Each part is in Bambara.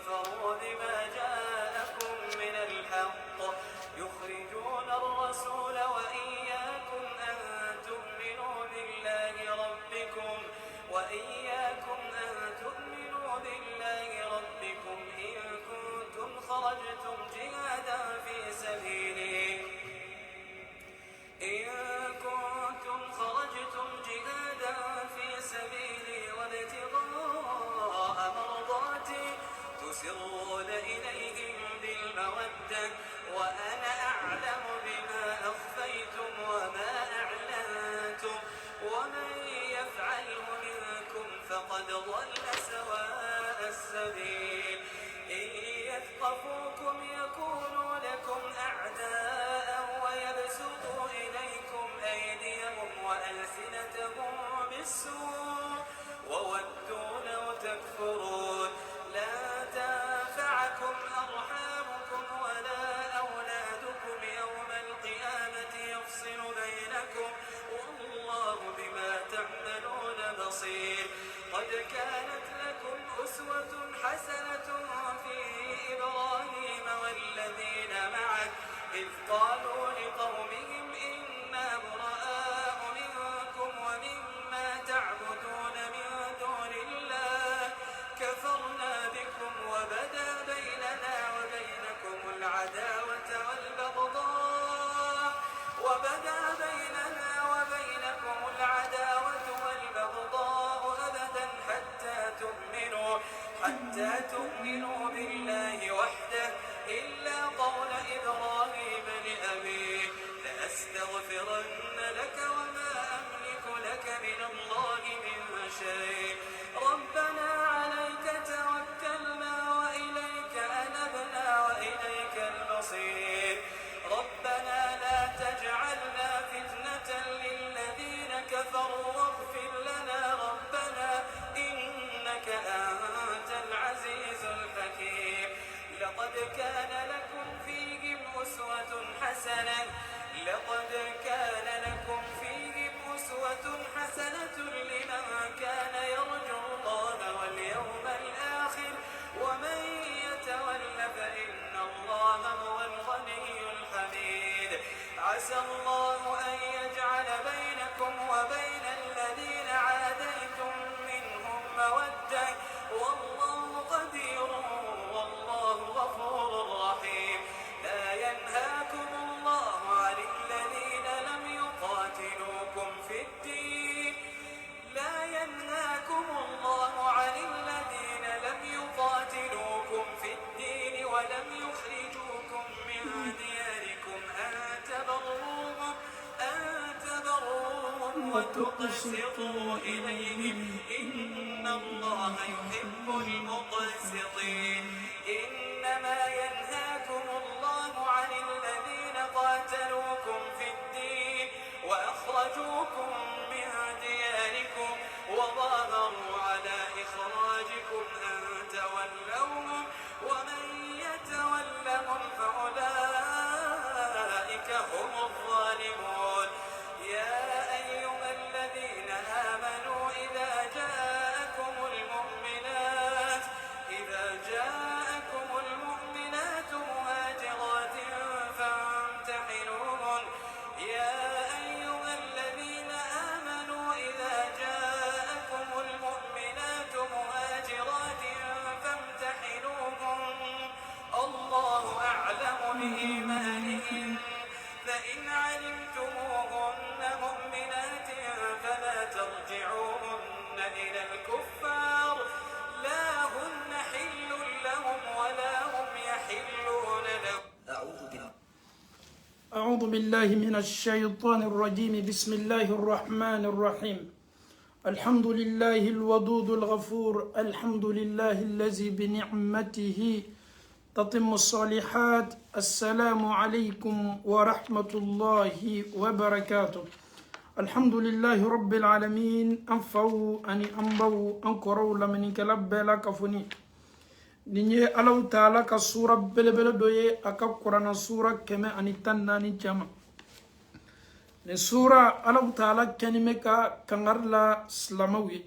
كفروا بما جاءكم من الحق يخرجون الرسول وإياكم أن تؤمنوا بالله ربكم إن كنتم خرجتم جهادا في سبيلي وابتغاء مرضاتي تسرون إليهم بالمودة وأنا أعلم بما أخفيتم وما أعلنتم ومن يفعله منكم فقد ضل سواء السبيل إن يثقفوكم يكونوا لكم أعداء ويبسطوا إليكم أيديهم وألسنتهم بالسوء وودوا لو تكفرون لا تنفعكم أرحامكم ولا أولادكم يوم القيامة يفصل بينكم والله بما تعملون بصير قد كانت لكم أسوة حسنة في إبراهيم والذين معه إذ قالوا لقومهم إنا براء منكم ومما تعبدون من دون الله كفرنا بكم وبدا بيننا وبينكم العداوة أبدا حتى تؤمنوا بالله وحده إلا قول إبراهيم لأبيه لأستغفرن لك وما أملك لك من الله من شيء ربنا عليك توكلنا وإليك أنبنا وإليك المصير ربنا لا تجعلنا فتنة للذين كفروا واغفر لنا ربنا إنك أنت العزيز الحكيم لقد كان لكم فيهم أسوة حسنة لمن كان يرجو الله واليوم الآخر ومن يتول فإن الله هو الغني الحميد عسى الله أن يجعل بينكم وبين الذين عاديتم منهم مودة والله قدير والله غفور رحيم لا ينهاكم الله عن الذين لم يقاتلوكم في الدين ولم يخرجوكم من دياركم أن تبروهم وتقسطوا إليهم إن الله يحب المقسطين إنما ينهاكم الله عن الذين قاتلوكم في الدين وأخرجوكم من دياركم وظاهروا على إخراجكم أن تولوهم ومن يتولهم فأولئك هم الظالمون يا أيها الذين آمنوا إذا جاءكم المؤمنات مهاجرات فامتحنوهن الله أعلم بإيمانهن فإن علمتموهن مؤمنات فلا ترجعوهن إلى الكفار لا هن حل لهم ولا هم يحلون لهم أعوذ بالله من الشيطان الرجيم بسم الله الرحمن الرحيم الحمد لله الودود الغفور الحمد لله الذي بنعمته تتم الصالحات السلام عليكم ورحمة الله وبركاته الحمد لله رب العالمين أنفو أني أنبو أنكرو لمن كلب لك فني نيجي الله تعالى كسورة بلبل دوية أكب قرآن سورة كما أني تناني جمع نسورة الله تعالى كلمة كنغرلا سلاموي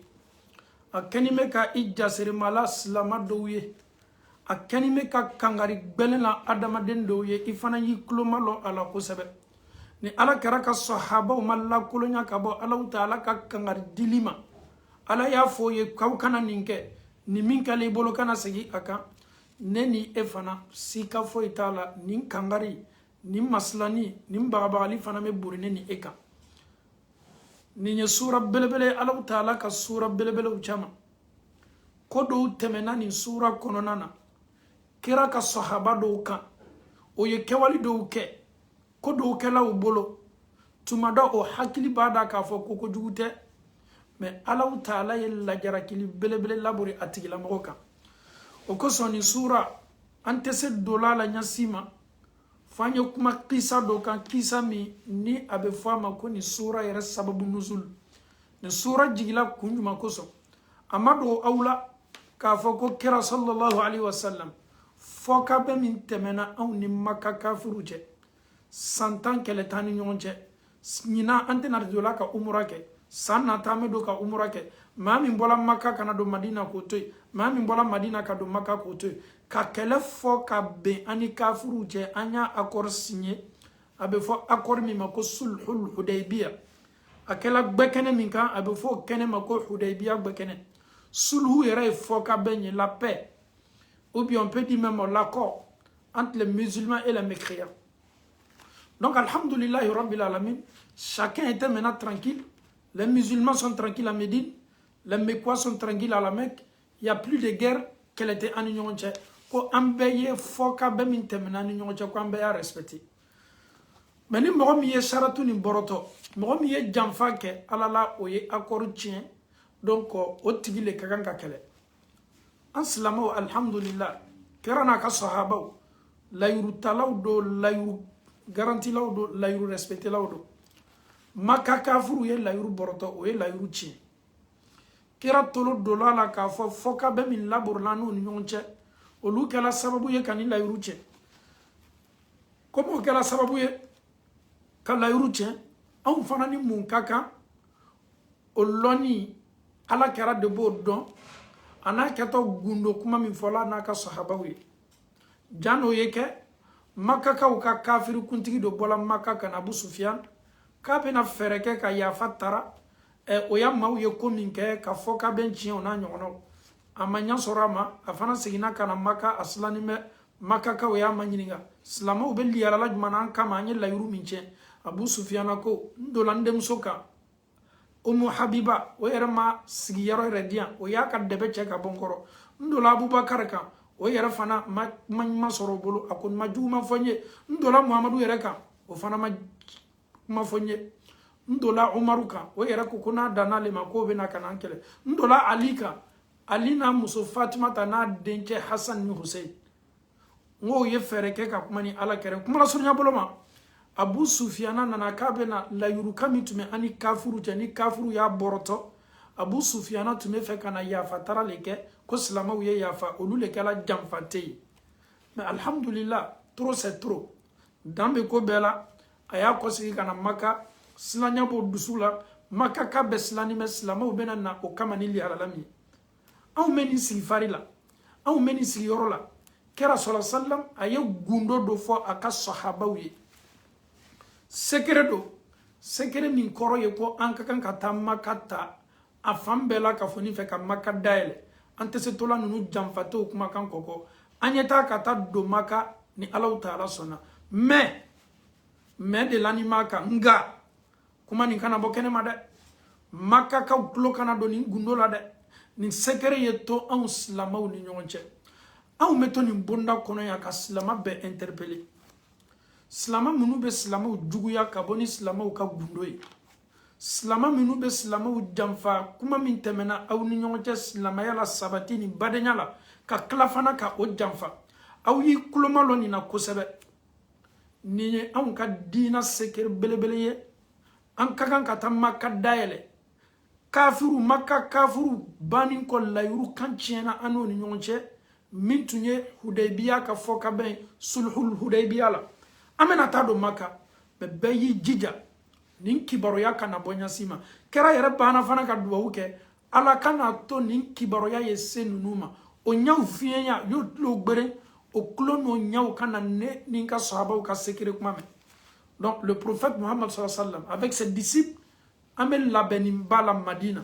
كلمة إجاسر مالا سلام دوية a kenime ka kangari belela adamaden do ye ifana yi klomalo ala kosebe ni ala kara ka sahaba malla kolonya ka bo ala taala ka kangari dilima ala ya fo ye kaw kana ninke ni min kale bolo kana segi aka neni efana sika fo itala nin kangari nin maslani nin bagabagali fana me burine ni eka ni nye sura belebele ala taala ka sura belebele uchama kodo temena ni sura kononana kira ka sahaba do kan o ye kewali do ke kodo kela u bolo tumada o hakili bada ka fo koko jugute mais ala taala ye lajara kili belebele labori atigila moka o ko soni sura antese dolala nyasima fanyo kuma kisa do kan kisa mi ni abe fama ko ni sura yere sababu nuzul ni sura jigila kunjuma koso amado awla ka fo ko kira sallallahu alaihi wasallam foka be min temena aw ni makka kafiruje santan kele tani nyonje nyina antena dola ka umra ke sanna tame do ka umra ke mami mbola makka kana do madina ko toy mami mbola madina ka do makka ko toy ka kele fo ka be ani kafiruje anya accord signé abe fo accord mi mako sulhul hudaybiyah akela gbekene min kan abe fo kene mako hudaybiyah gbekene sulhu yere fo ka be ni la paix ou bien on peut dire même l'accord entre les musulmans et les mécréants. Donc, alhamdoulillahi rabbil alamin, chacun était maintenant tranquille. Les musulmans sont tranquilles à Médine, les Mécois sont tranquilles à la Mecque. Il n'y a plus de guerre qu'elle était en union. Ko ambeye foka be min temena ni union ko ambeya respecté. Mais ni mo mi ye sharatu ni boroto, mo mi ye jamfa ke alala oye accord tien. Donc o tigile kaganka kele. En silamo alhamdulillah kerana ka sahaba la yuru talaw do la yuru garanti law do la yuru respecté law do maka kafuru ye la yuru boroto o ye la yuru chi kera tolo do la ka fo foka be min labor lanu ni nyonche o lu kala sababu ye kan la yuru chi komo kala sababu ye kan la yuru chi an fana ni mun kaka o loni ala kera de bo don ana kato gundo kuma min fola na ka sahabawi jano yeke makka ka ka kafiru kuntigi do bola makka kana Abu Sufyan ka bena fereke ka ya fatara o ya maw ye ko min ke ka foka benchi ona nyono amanya sorama afana sigina kana makka aslani me makka ka o ya manyininga islamo be liyala la jumana kama anyi la yuru minche Abu Sufyan ko ndolande musoka Umu Habiba o yere ma sigi yaro redian o ya ka debe che ka bonkoro ndola Abubakar ka o yere fana ma soro bolo akon ma juma fonye ndola Muhammadu yere ka o fana ma fonye ndola Umaru ka o yere ko kuna danale ma ko be na kana ankele ndola Ali ka Ali na muso Fatima ta na denche Hassan ni Hussein ngo ye fere ke ka kuma ni ala kere kuma la sunya bolo ma Abu Sufyana nana kabena la yurukami tume ani kafuru ni kafuru ya boroto Abu Sufyana tume fe kana yafa tara leke ko silama uye yafa olu leke la jamfate mais alhamdulillah trop c'est trop dambe ko bela aya ko sigi kana maka silanya bo dusula maka ka beslani me silama ubena na o kama ni li alalami aw meni sigi farila aw meni sigi yorola kera sallallahu alaihi wasallam aye gundo do fo aka sahaba uye sekere min koro ye ko an ka kan ka ta makata afan bela ka foni fe ka makadaele ante se tola nunu jamfato kuma kan koko anyeta ka ta do maka ni Allah taala sona mais de l'animaka nga kuma ni kana bokene ma de maka ka ulo kana do ni gundola de ni sekere ye to an slamaw ni nyonche an meto ni bonda kono ya ka slama be interpeller Slama munu be slama juguya kaboni slama ka gundoye slama munu be slama jamfa kuma min temena aw ni nyonte slama yala sabati ni badenyala ka klafana ka o jamfa aw yi kulomalo ni na kosebe ni an ka dina seker belebele ye an ka kan ka ta makka daele kafiru makka kafiru banin ko layuru kan ciena anu ni nyonche min tunye Hudaybiya ka foka ben sulhul Hudaybiya la amena tado maka be bayi jija nin kibaroya kana bonya sima kera yere bana fana ka duwa uke ala kana to nin kibaroya ye senunuma o nyaw fienya yo lo gbere o clone o nyaw kana ne ninka sahaba ka secret kuma me. Donc le prophète Mohammed sallallahu alayhi wa sallam avec ses disciples amel la benim bala Madina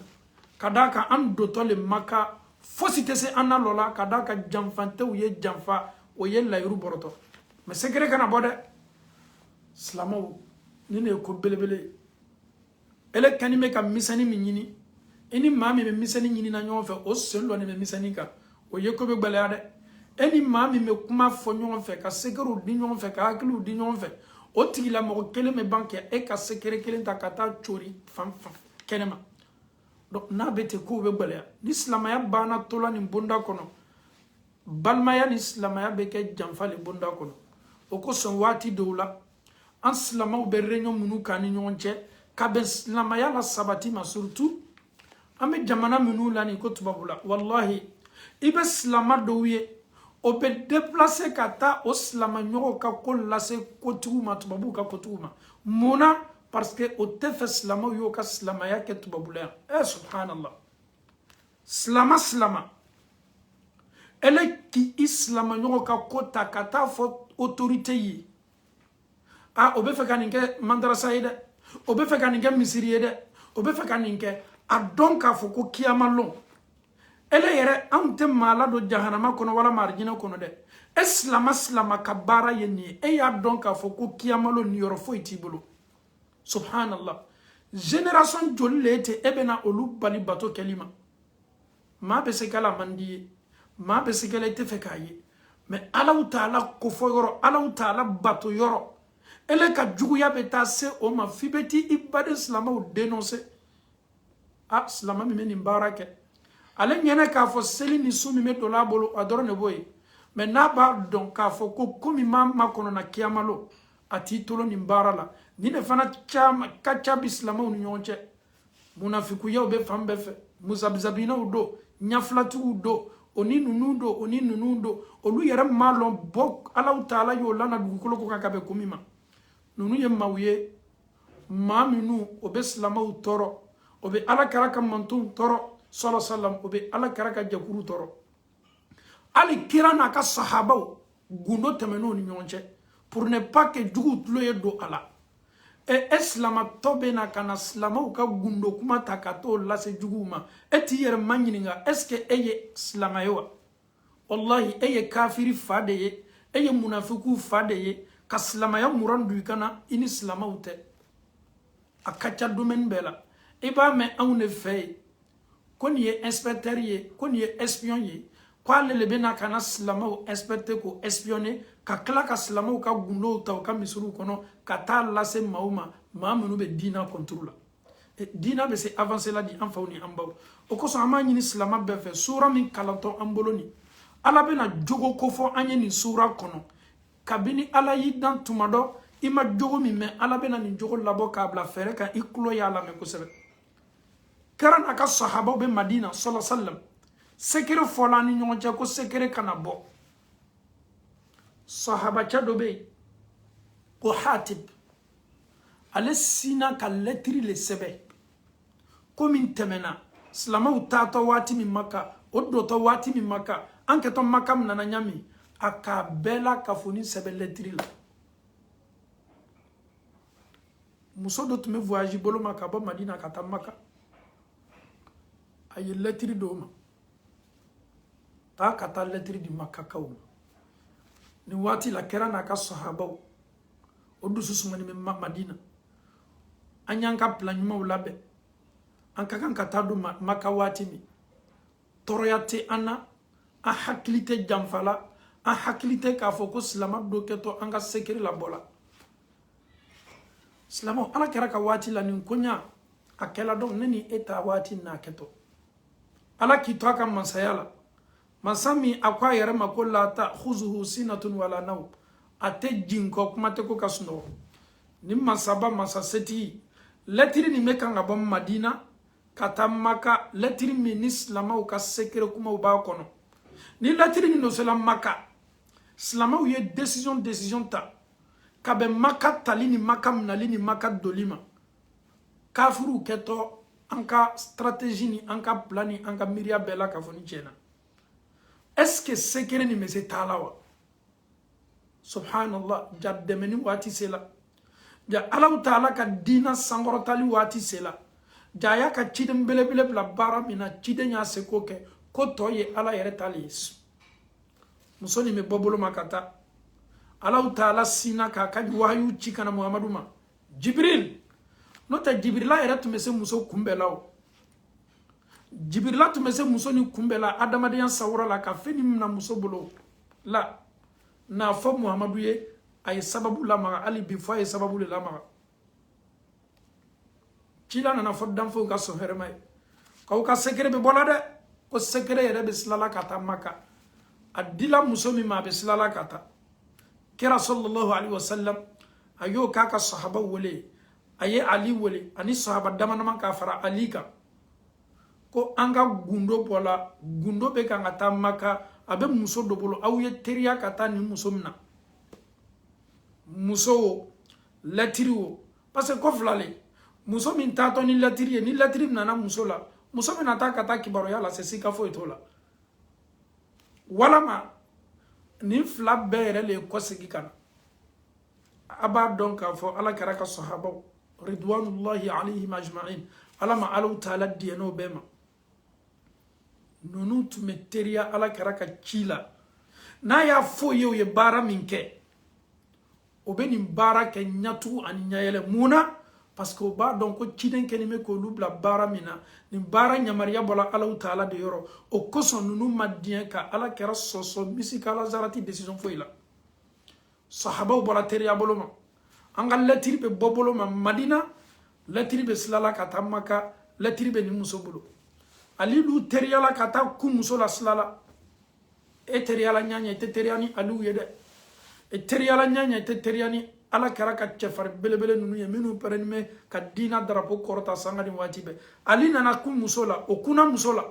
kadaka an dotole maka fosite se anna lola kadaka jamfante ou ye jamfa o ye la yuru boroto mais secret kana bode slamo ni ne ko belebele ele kanime ka misani minyini eni mami me misani nyini na nyon fe o selo ne me misani ka o ye ko be gbele ade eni mami me kuma fo nyon fe ka secret di nyon fe ka aklu di nyon fe o tigi la mo kele me banque e ka secret kele ta kata chori fam kenema. Donc na bete ko be gbele l'islamaya bana tola ni bunda kono balmaya l'islamaya be ke jamfa le bunda kono o ko son wati doula an slama be renyo munu kani nyonche ka be islamaya la sabati ma surtout ame jamana munu la ni ko tubabula wallahi ibe slama doye o be déplacer kata o slama nyoko ka ko lase ko tuma tubabu ka ko tuma muna parce que au tef slama yo ka slama ya ke tubabula subhanallah slama ele ki islam nyoko ka ko takata fo autorité yi o be fe kaninke mandrasa ide o be fe kaninke misiri ide o be fe kaninke a donc a fo ko kiyamalo ele yere ante mala do jahannama kono wala marjina kono de slama kabara yeni e ya donc a fo ko kiyamalo ni yoro fo itibulu subhanallah génération jollete ebena olu bali bato kelima ma be se kala mandi ma be se kala te fekaye mais Allah taala ko fo yoro Allah taala bato yoro ele ka juguya beta se o ma fibeti ibade islama o dénoncer islama mi meni barake ale nyene ka fo seli ni sumi me dola bolo adoro ne boy mais na ba donc ka fo ko komi ma kono na kiyamalo ati tolo ni barala ni ne fana chama kacha bislama unu nyonche munafiku ya be fambe fe muzabzabina udo nyaflatu udo oni nunundo olu yere malon bok ala taala yo lana dugukolo ko kakabe komima nunu ye mawye maminu obe slama utoro obe ala karaka mantun toro sallallahu alaihi wasallam obe ala karaka jakuru toro ali kirana ka sahaba gundo temeno ni nyonche pour ne pas que jugu tloye do ala islama tobe na kana slama ka gundo kuma takato la se juguma eti yer manyininga est ce que eye slama yo wallahi eye kafiri fadeye eye munafiku fadeye ka slama ya murandu kana ini slama ute akacha domaine bela iba me awne fay koni ye inspecteur ye koni ye espion ye kwale le bena kana slama o inspecteur ko espionner ka kla ka slama ka gundo taw ka misuru kono ka ta lase mauma mamunu be dina contrôle dina be se avancer la di enfawni ambaw o ko so amani ni slama be fe sura min kalanto amboloni ala bena jogo ko fo anye ni sura kono kabini ala yi dan tumado ima jogo mi me ala bena ni jogo labo ka bla fere ka iklo ya la me ko sebe karan aka sahaba be Madina sallallahu alaihi wasallam sekere folani nyonje ko sekere kana bo sahaba chadobe ko Hatib ale sina ka letri le sebe komin temena slama utata wati mi maka odoto wati mi maka anketo maka mnana nyami aka bela kafoni sebe letri la muso do tume voyage bolo maka ba Madina kata maka ay letri do ma ta kata letri di maka kaw ni wati la kera na ka sahaba odu susumani me Madina anyanka planuma ulabe anka kan katadu maka wati mi toroyate ana a haklite jamfala a haklite ka foko slama do keto anga sekeri la bola slama ala kera ka wati la ni konya akela don neni eta wati na keto ala kito aka mansayala masami akwa yere makola ta khuzuhu sinatun wala naw ate jinko kuma te ko kasno ni masaba masaseti letiri ni mekanga bom Madina kata maka letiri min islama ka sekere kuma ba kono ni letiri ni no sela maka islama ye décision ta kabe maka talini maka mnalini maka dolima kafuru keto anka stratégie ni anka plani anka miria bela ka foni chena est-ce que secret ni mese talawa subhanallah jaddemeni wati sela ja Allah taala ka dina sangorotali wati sela ja ya ka ciden belebele bla bara mina ciden ya seko ke ko toye ala yere talis musoni me bobolo makata Allah taala sina ka wahyu chikana muhammadu ma jibril nota jibrila yere tumese muso kumbelawo jibrila tumese muso ni kumbela adamadiyan sawra la ka feni na muso bolo la na fo muhammadu ye ay sababu la maga ali bi fo ay sababu la maga cila na fo dam fo ga so hermay ka sekere be bolade ko sekere yere be silala kata maka adila muso mi ma be silala kata kira sallallahu alaihi wasallam ayo kaka sahaba wole aye ali wole ani sahaba damana man ka fara alika ko anga gundo bola gundo be kan ata maka abe muso do bolo aw ye teriya kata ni muso mina muso latiriwo parce que ko flale muso min tato ni latiri nana muso la muso mina ta kata kibaro yala se sika fo etola wala ma ni fla bere le ko sigi kana aba donc fo ala karaka sahaba ridwanullahi alayhim ajma'in ala ma alu taala dieno bema nonu tumeteria ala karaka chila na ya fo ye bara minke obeni bara ke nyatu ani nyayele muna parce que ba donc ko chiden keni me ko lubla bara mina ni bara nyamaria bola ala taala de yoro o koso nunu madien ka ala kera soso misika la zarati decision fo ila sahaba bola teria boloma anga letiri be bobolo ma madina letiri be slala katamaka letiri be ni musobolo ali lu teriala kata ku musola slala e teriala nyanya te teriani alu yede e teriala nyanya te teriani ala karaka chefar belebele nunu ye minu perenme ka dina drapo korota sanga ni watibe ali nana ku musola o kuna musola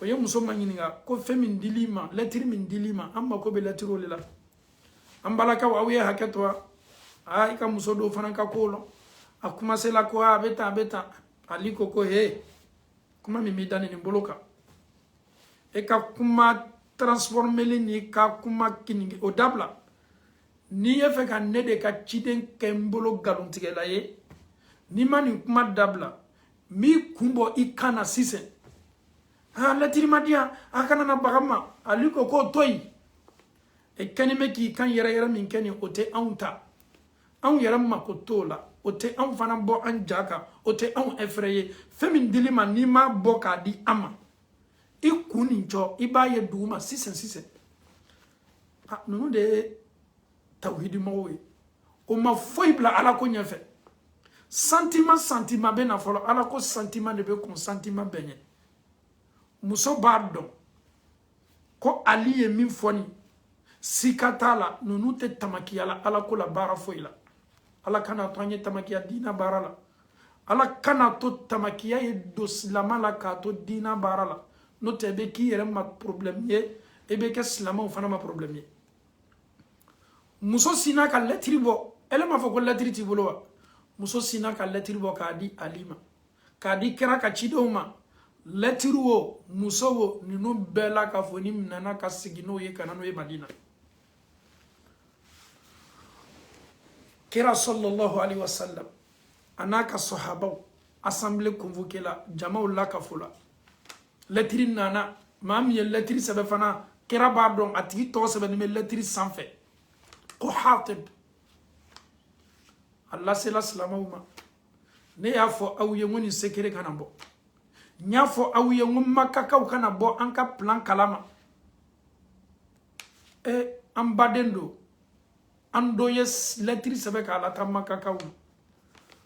o ye muso manyininga ko femin dilima letiri min dilima amma ko be letiro lela ambala ka wawe haketwa ay ka muso do fananka kolo akuma sela ko beta ali ko he kuma mimi dani ni boloka e ka kuma transformer ni ka kuma kiningi o dabla ni ye fe ka nede ka chiden kembolo galuntige la ye ni mani kuma dabla mi kumbo ikana sise latiri madia akana na bagama ali ko toy e kanime ki kan yere min keni ote anta an yere makotola ote an fana bo an jaka ote an effrayer femin dilima ni ma bo ka di ama i kuni jo iba ye duma sisen nunu de tawhidi mawe o ma foibla ala ko nyefe sentiment be na folo ala ko sentiment de be ko sentiment benye muso bardo ko ali ye min foni sikatala nunu te tamakiyala ala ko la bara foila ala kana tanye tamakiya dina barala ala kana to tamakiya ye doslama la ka to dina barala no te be ki yere ma problem ye e be ke slama fana ma problem ye muso sina ka letri bo ele ma fo ko letri ti bolo muso sina ka letri bo ka di alima ka di kera ka chido ma letri wo muso wo ninu bela ka fo ni nana ka sigino ye kana no ye madina kira sallallahu alaihi wasallam anaka sahaba assemblée convoquée la jamaou la kafula letri nana mami letri sebe fana kira ba don ati to sebe ni letri sans fait ko hatib Allah sela salamauma ne ya fo awye ngoni sekere kana bo nya fo awye ngum makaka kana bo anka plan kalama e ambadendo ando yes letri sebe ka la tamaka kawu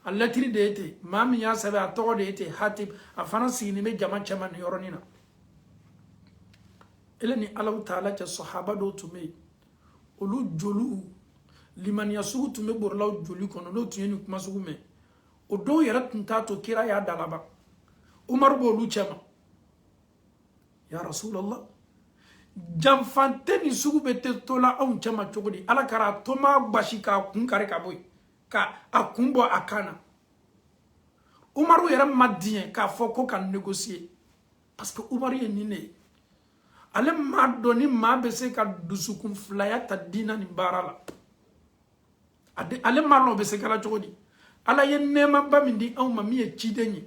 a letri de ete mami ya sebe a to de ete hatib a fana sini me jama chaman yoronina eleni Allah taala cha sahaba do tume olu jolu liman yasugu tume borlaw joli kono do tuyeni kuma sugu me o do yara tunta to kira ya dalaba umar bo lu chama ya rasulullah jamfante ni sugu bete tola on chama chogodi ala kara toma bashika kun kare ka boy ka akumbo akana umaru yara madien ka foko kan négocier parce que umaru ye nine ale ma doni ma be se ka dusukun filaya ta dina ni barala ale ma no be se kala chogodi ala ye nema ba mindi an ma mi e chidenyi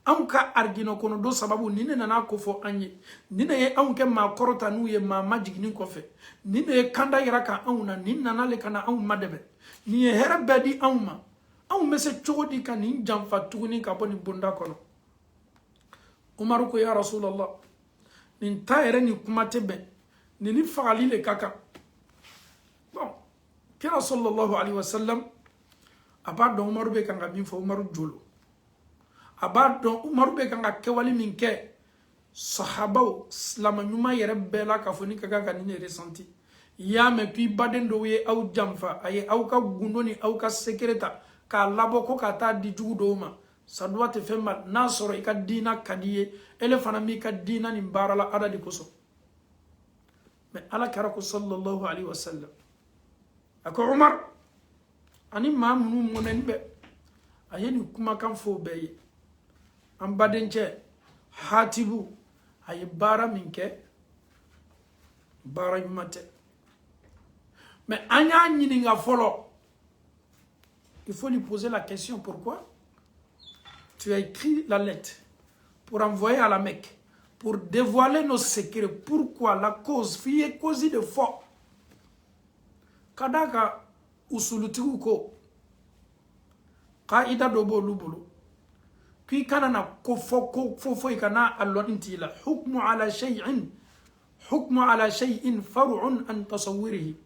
an ka argino kono do sababu nine nana ko fo anye nine ye an ke ma korota nu ye ma majigni ko fe nine ye kanda yira ka an na nine nana le kana an madebe ni ye hera bedi an ma an me se chogodi kan ni jamfa tuguni ka boni bunda kono Umar ko ya Rasulullah nin tayere ni kumate be ni fagali le kaka bon kira sallallahu alaihi wasallam abad Umar be kan bin fo Umar jolo abad Umar be kan kewali min ke sahabaw islam nyuma yere bela ka foni kaka kan ni ressenti ya me pi baden do ye aw jamfa ay aw ka gundoni aw ka secreta ka labo ko ka ta di judo ma ça doit te faire mal nasoro ka dina kadiye ele fana mi ka dina ni barala adadi koso mais ala karako sallallahu alaihi wasallam ako Umar ani mamunu monen be ayeni kuma kan fo be am badenche hatibu ay bara minke bara yumate mais anya nyini nga folo il faut lui poser la question pourquoi tu as écrit la lettre pour envoyer à la Mecque, pour dévoiler nos secrets. Pourquoi la cause, fille cause de fort. Kadaka usulutiuko, kaida dobo lubulu. Qui kanana kofo ikana alonintila. Hukmu ala shay'in far'un an tasawwirihi.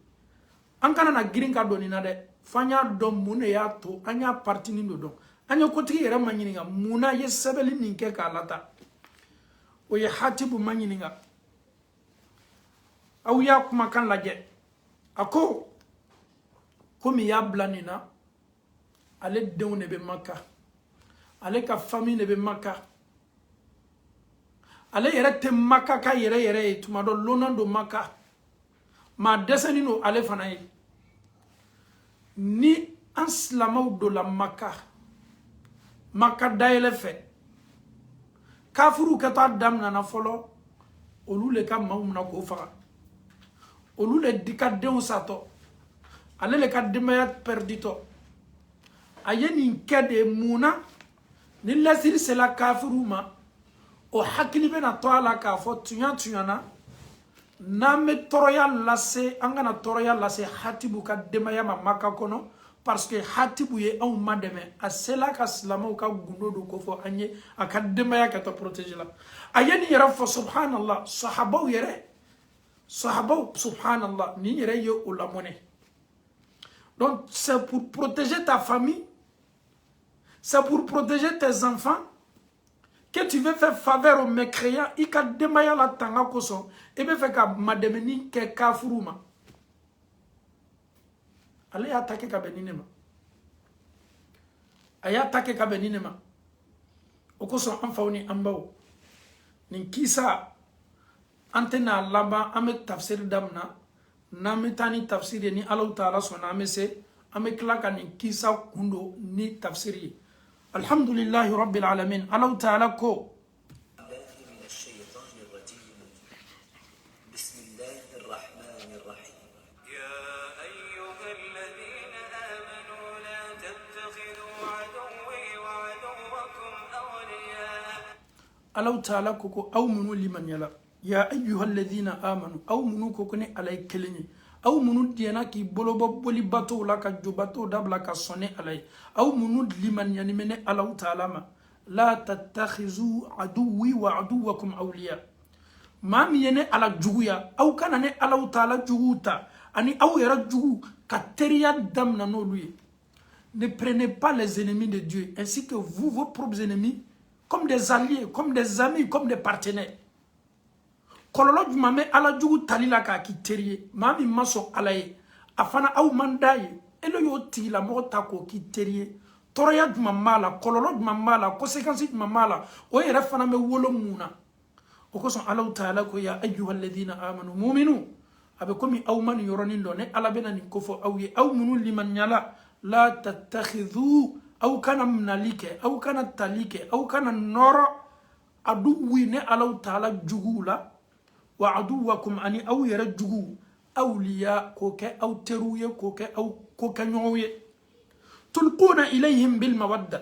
Ankana na girinka donina de. Fanya dom mune ya to anya parti ni do. Anyo kotigi yera manyininga muna ye sebeli ninke ka lata o ye hatibu manyininga aw ya kuma kan laje ako komi ya blanina ale dew ne be Makka ale ka famille ne be Makka ale yera te Makka ka yere tumado lonando Makka ma deseni no ale fanaye ni anslamaw do la Makka Makka daele fe kafuru kata damna na folo olu le ka maumna ko faga olu le dikadeu sato ale le ka demaya perdito ayeni kede muna ni lasiri sela kafuru ma o hakili bena toala ka fo tunyana na me toroya lase angana toroya lase hatibu ka demaya ma Makka kono parce que hatibu ye on mademe asela ka slamo ka gundo do ko fo anye akadema ya ka to protéger la ayeni yara fo subhanallah sahabaw subhanallah ni yere yo ulamone donc c'est pour protéger ta famille, c'est pour protéger tes enfants que tu veux faire faveur aux mécréants i ka demaya la tanga koso e be fe ka mademe ni ke kafuruma ale attaqué ka beninema aya attaqué ka beninema okoso amfauni ambao nin kisa antena laba ame tafsir damna na metani tafsir ni Allah Taala sona ame se ame klaka nin kisa kundo ni tafsiri alhamdulillah rabbil alamin Allah Taala ko Allah Taala koko aw munu liman yala ya ayyuhal ladhina amanu aw munu koko ne alay keleni aw munu diana ki bolobo boli bato la ka jobato dabla ka sonne alay aw munu liman yani mene Allah Taala ma la tattakhizu aduwi wa aduwakum awliya mami yene ala juguya aw kana ne Allah Taala juguta ani aw yara jugu ka teriya damna no lui. Ne prenez pas les ennemis de Dieu ainsi que vous vos propres ennemis comme des alliés, comme des amis, comme des partenaires. Kololo jumame ala jugu talila ka kiterie, mami maso alaye, afana au mandaye, elo yo ti la mota ko kiterie, toroya jumamala, kololo jumamala, conséquences jumamala, o yere fana me wolo muna. Okoson ala Taala ko ya ayyuhal ladhina amanu mu'minu, abe komi au man yoronindo ne ala bena ni kofo au ye au munu liman nyala la tattakhidhu au kana mnalike au kana talike au kana noro adu wine Allah Taala jugula wa aduwakum ani aw yara jugu awliya ko ke aw teruye ko ke aw ko ke ñoye tulquna ilayhim bil mawadda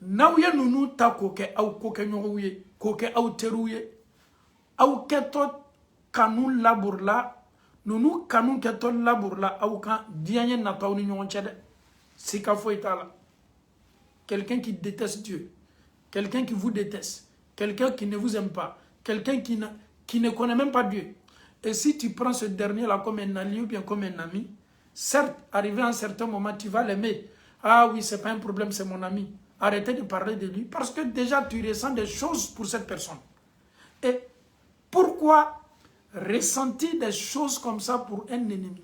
naw ya nunu ta ko ke aw ko ke ñoye ko ke aw teruye aw ke to kanu laburla nunu kanu ke to laburla aw kan dianye na taw ni ñon cede sika foitala quelqu'un qui déteste Dieu, quelqu'un qui vous déteste, quelqu'un qui ne vous aime pas, quelqu'un qui ne connaît même pas Dieu. Et si tu prends ce dernier-là comme un allié ou bien comme un ami, certes, arrivé à un certain moment, tu vas l'aimer. Ah oui, c'est pas un problème, c'est mon ami. Arrêtez de parler de lui parce que déjà tu ressens des choses pour cette personne. Et pourquoi ressentir des choses comme ça pour un ennemi?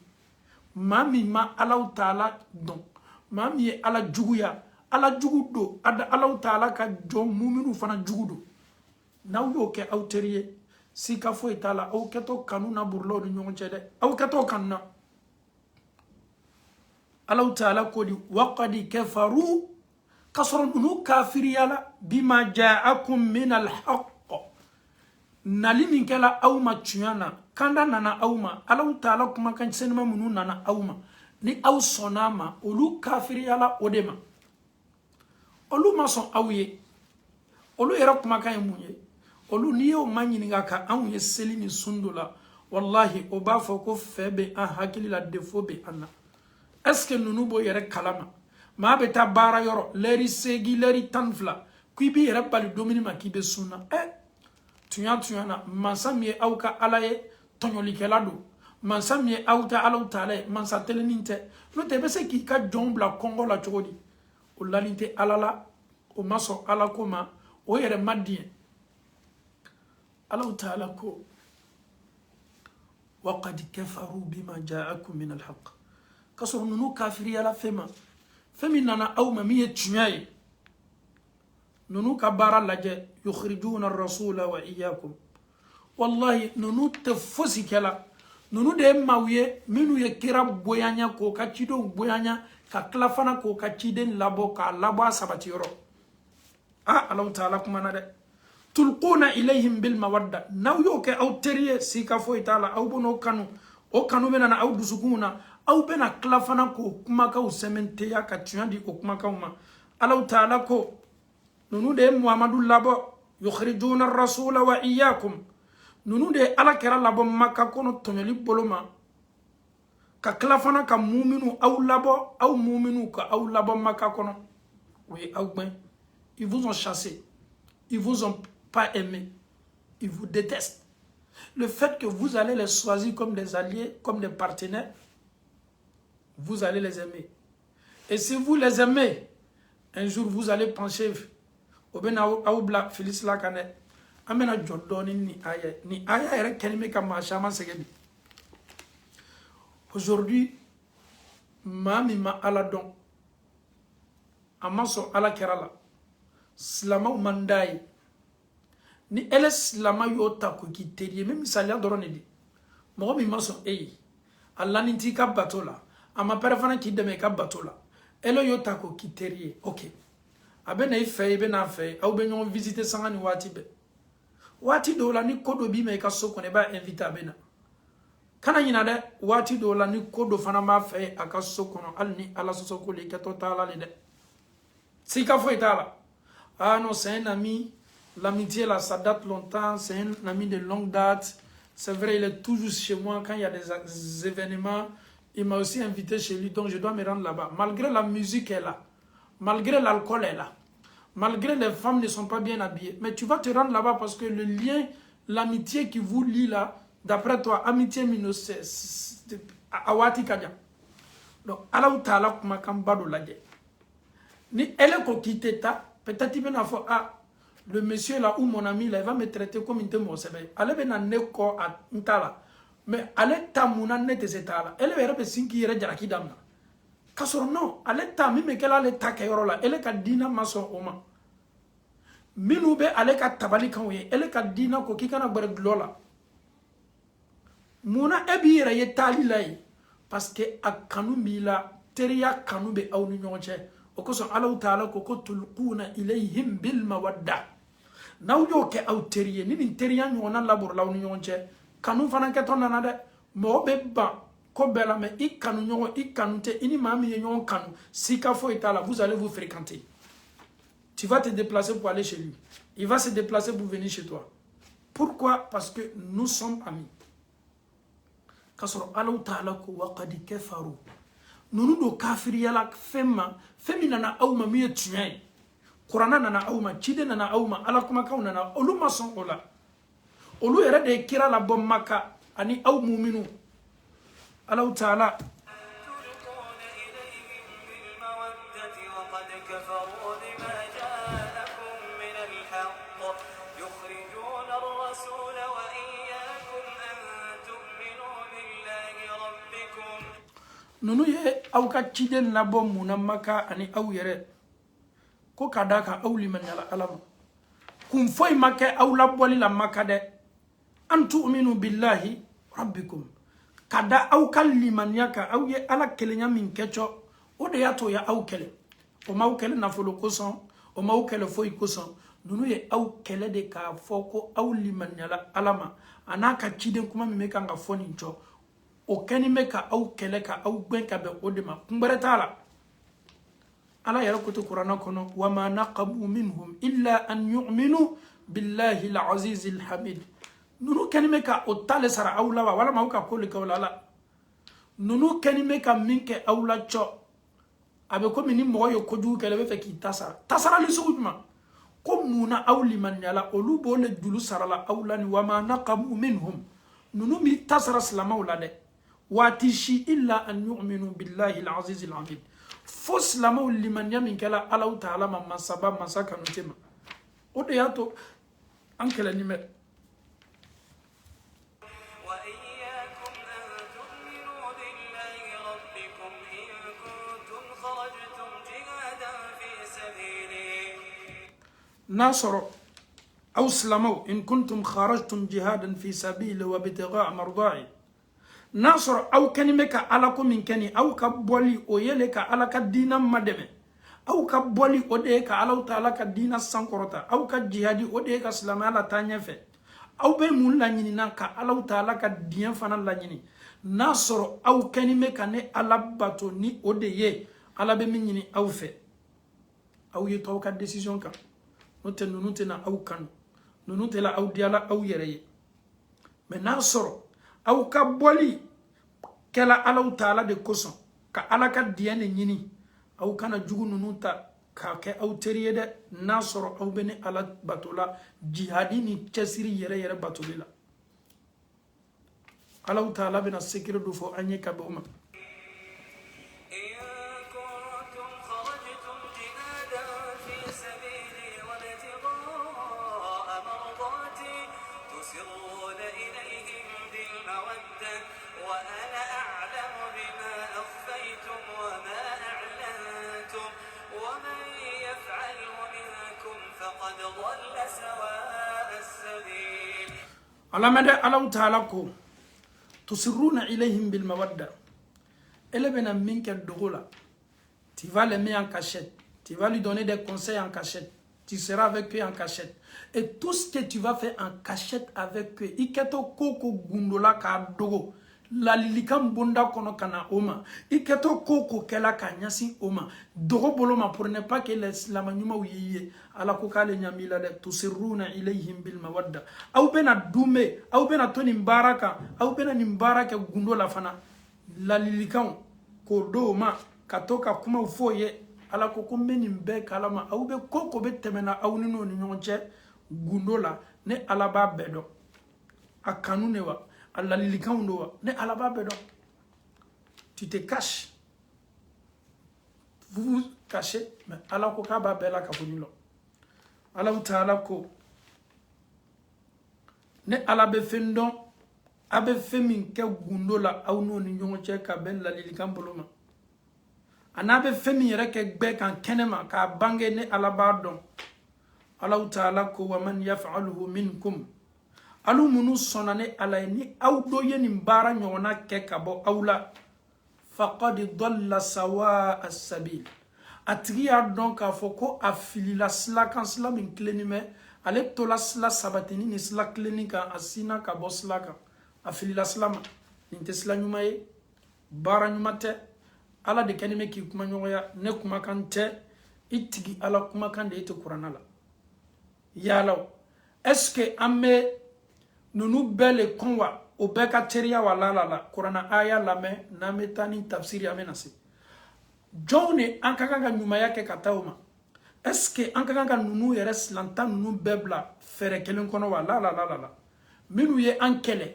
Mami ma Allah Ta'ala don. Mami ala juguya. Ala jugudo. Ada Allah Ta'ala ka jom muminu fana jugudo. Na uyo ke auteriye. Si ka fo itala au keto kanuna burlo ni ñong cede au keto kanna Allah Ta'ala ko di waqad kafaru kasrun nu kafiriyala bima ja'akum min al-haqq nalini kala awma tuyana kanda nana awma Allah Ta'ala kuma kan senma munu nana awma ni aw sonama olu kafiriyala odema olu mason awye olu era kuma kan munye olu niyo manyini ngaka anwe selini sundula wallahi oba foko febe an hakili la defo be anna est-ce que nunu bo yere kalama ma be ta bara yoro leri segi leri tanfla kuibi yere bali domini makibe sunna tuyana mansami auka alaye tonyoli kelado mansami auta alau tale mansa teleninte no te bese ki ka jombla kongo la chogodi o lalinte alala o maso alakoma o yere madien Allah Ta'ala ko waqad kafaru bima ja'akum min al-haqq kasoro nunu kafiri ala femi nana awma miye tuyaye nunu kabara laje yukhrijuna ar-rasula wa iyyakum wallahi nunu tefosi kala nunu de mawiye minu ye kira boyanya ko ka cido boyanya ka klafana ko ka ciden labo ka labo sabati yoro Allah Ta'ala kuma na de tulquna ilayhim bil mawadda naw yoke aw teriye sika fo itala aw bono kanu o kanu bena aw dusukuna aw bena klafana ko kuma ka semente ya ka tuyandi ko kuma ka uma Allah Ta'ala ko nunu de Muhammadu labo yukhrijuna ar-rasula wa iyyakum nunu de ala kera labo makka kono tonyoli boloma ka klafana ka mu'minu aw labo aw mu'minu ka aw labo makka kono oui aw ben ils vous ont chassé, ils vous ont pas aimé, ils vous détestent. Le fait que vous allez les choisir comme des alliés, comme des partenaires, vous allez les aimer. Et si vous les aimez, un jour vous allez pencher au Aoubla Félix Lakane, amena jodoni ni aya ere kelime kama shama segebi. Aujourd'hui, mami ma aladon, amaso ala kerala, slama mandai. Ni ele slama yota ko kiteri même misalia dorone di mo mi maso Allah ni tika batola ama perefana ki deme ka batola ele yota ko kiteri OK abena ife be na fe au be nyon visiter sangani wati do la ni kodo bi me ka soko ne ba invite abena kana nyina de wati do la ni kodo fana ma fe aka soko no alni ala soko le keto tala le de sika fo itala ah non c'est un ami. L'amitié là, ça date longtemps, c'est un ami de longue date. C'est vrai, il est toujours chez moi quand il y a des événements. Il m'a aussi invité chez lui, donc je dois me rendre là-bas. Malgré la musique est là, malgré l'alcool est là, malgré les femmes ne sont pas bien habillées. Mais tu vas te rendre là-bas parce que le lien, l'amitié qui vous lie là, d'après toi, amitié minosé, awati kadia. Donc, Allah Ta'ala kuma kambado lage. Ni elle ko kiteta, peut-être il va faire le monsieur là ou mon ami là, il va me traiter comme une témoignage. Allez ben neko à ntala, mais allez tamuna nete setala. Elle verra be sinki yere jaraki damna. Kasoro non, allez tami me kela le takayoro là. Elle ka dina maso oma. Minu be allez ka tabali kanwe. Elle ka dina ko kikana bare glola. Muna ebi yere ye tali lai parce que akanu bila teriya kanu be awnu nyonche. Okoso Allah Ta'ala ko tulquna ilayhim bil mawadda. n'aw y'o kɛ aw teri ye ni nin teriya ɲɔgɔnna laborila aw ni ɲɔgɔn cɛ kanu fana kɛtɔ nana dɛ mɔgɔ bɛ ban ko bɛɛ la mais i kanu ɲɔgɔn i kanu tɛ i ni maa min ye ɲɔgɔn kanu sika foyi t'a la vous allez vous fréquenter tu vas te déplacer pour aller chez lui il va se déplacer pour venir chez toi pourquoi parce que nous sommes amis k'a sɔrɔ Alahu Taala ko wa qad kafaru nunu do kafiriya la fɛn min nana aw ma min ye tiɲɛ ye kuranna nana aw ma ciden nana aw ma ala kumakanw nana olu ma sɔn o la olu yɛrɛ de ye kira labɔ Maka ani aw muminu Alahu Taala nunu ye aw ka ciden labɔ munna Maka ani aw yɛrɛ ko ka da kan aw limaniya ala ma kun foyi ma kɛ aw labɔli la Maka dɛ an tu'minu billahi rabbikum ka da aw ka limaniya kan aw ye ala kelenya min kɛcɔ o de y'a to ya aw kɛlɛ o m'aw kɛlɛ nafolo kosɔn o m'aw kɛlɛ foyi kosɔn nunu ye aw kɛlɛ de k'a fɔ ko aw limaniya ala ma a n'a ka ciden kuma min bɛ kan ka fɔ nin cɔ o kɛnin bɛ ka aw kɛlɛ ka aw gɛn ka bɛn o de ma kun wɛrɛ t'a la ala yɛrɛ ko to kuranna kɔnɔ wa ma naqamu minhum illa an yu'minu billahi al-aziz al-hamid nunu kɛnin bɛ ka o tale sara aw la wa walama aw ka ko le kɛ o la la nunu kɛnin bɛ ka min kɛ aw la cɔ a bɛ komi ni mɔgɔ ye kojugu kɛlɛ bɛ fɛ k'i ta sara tasarali sugu jumɛn ko munna aw limaniyala olu b'o le julu sarala aw la ni wa ma naqamu minhum nunu mi ta sara silamɛw la dɛ waati si illa an yu'minu billahi al-aziz al-hamid fo silamɛw limaniya min kɛla Alahu Taala ma masaba masa kanu tɛ ma o de y'a to an kɛlɛnin bɛ n'a sɔrɔ aw silamɛw in kuntum kharajtum jihadan fi sabili wa bitigaa marda'i n'a sɔrɔ aw kɛnin bɛ ka ala ko min kɛni aw ka bɔli o yele ka ala ka diina madɛmɛ aw ka bɔli o de ye ka Alahu Taala ka diina sankɔrɔta aw ka jihadi o de ye ka silamɛya la taa ɲɛfɛ aw bɛ mun laɲinina ka Alahu Taala ka diɲɛ fana laɲini n'a sɔrɔ aw kɛnin bɛ ka ne ala bato ni o de ye ala bɛ min ɲini aw fɛ aw ye to aw ka décision kan n'o tɛ ninnu tɛna aw kanu ninnu tɛna aw diyala aw yɛrɛ ye mais n'a sɔrɔ aw ka bɔli kɛla Alahu Taala de kosɔn ka ala ka diɲɛ de ɲini aw kana jugu ninnu ta k'a kɛ aw teri ye dɛ n'a sɔrɔ aw bɛ ne ala bato la jihadi ni cɛsiri yɛrɛ yɛrɛ batoli la Alahu Taala bɛna sekere dɔ fɔ an ye ka bɛn o ma alamede Alahu Taala ko tusirruna ilayhim bil mawadda elle bena min kɛ dogo la tu vas l'aimer en cachette tu vas lui donner des conseils en cachette tu seras avec eux en cachette et tout ce que tu vas faire en cachette avec eux iketo koko gundola ka dogo la lilikam bonda kono kana oma iketo koko kela ka nyasi oma dogo boloma pour ne pas que l'islam nyuma wiye ala ko kale nyamila de tusirruna ilayhim bil mawadda aw bena dume aw bena toni baraka aw bena ni baraka gundola fana la lilikam ko do ma katoka kuma foye ala ko ko meni be kalama aw be koko be temena aw ni no ni ɲɔgɔn gundola ne ala ba bedo akanu ne wa Allah lilikan do wa ne ala ba bedo tu te caches vous vous cachez mais ala ko ka ba bela ka funilo Alahu Taala ko ne ala be fendon abe femin ke gundola aw no ni ɲɔgɔn ka ben la lilikan boloma ana be femin yɛrɛ kɛ gbɛ kan kɛnɛma ka bange ne ala ba dɔn Alahu Taala ko wa man yaf'aluhu minkum alu munu sonane ala ni aw do ye nin baara ɲɔgɔnna kɛ ka bɔ aw la faqad dalla sawa as-sabil a tigi y'a dɔn k'a fɔ ko a filila sila kan sila min tilenin bɛ ale tola sila sabatini ni sila kileni kan a sina ka bɔ sila kan a filila sila ma nin tɛ sila ɲuman ye baara ɲuman tɛ ala de kɛni bɛ k'i kuma ɲɔgɔnya ne kumakan tɛ i tigi ala kumakan de i tɛ kuranna la yala est-ce que an bɛ nunu bɛɛ le kɔn wa o bɛɛ ka teriya wa la kuranna aya lamɛn n'an bɛ taa ni tafsiri an bɛ na se jɔnw de an ka kan ka ɲumanya kɛ ka taa o ma est-ce que an ka kan ka nunu yɛrɛ silanta nunu bɛɛ bila fɛɛrɛ kelen kɔnɔ wa la minnu ye an kɛlɛ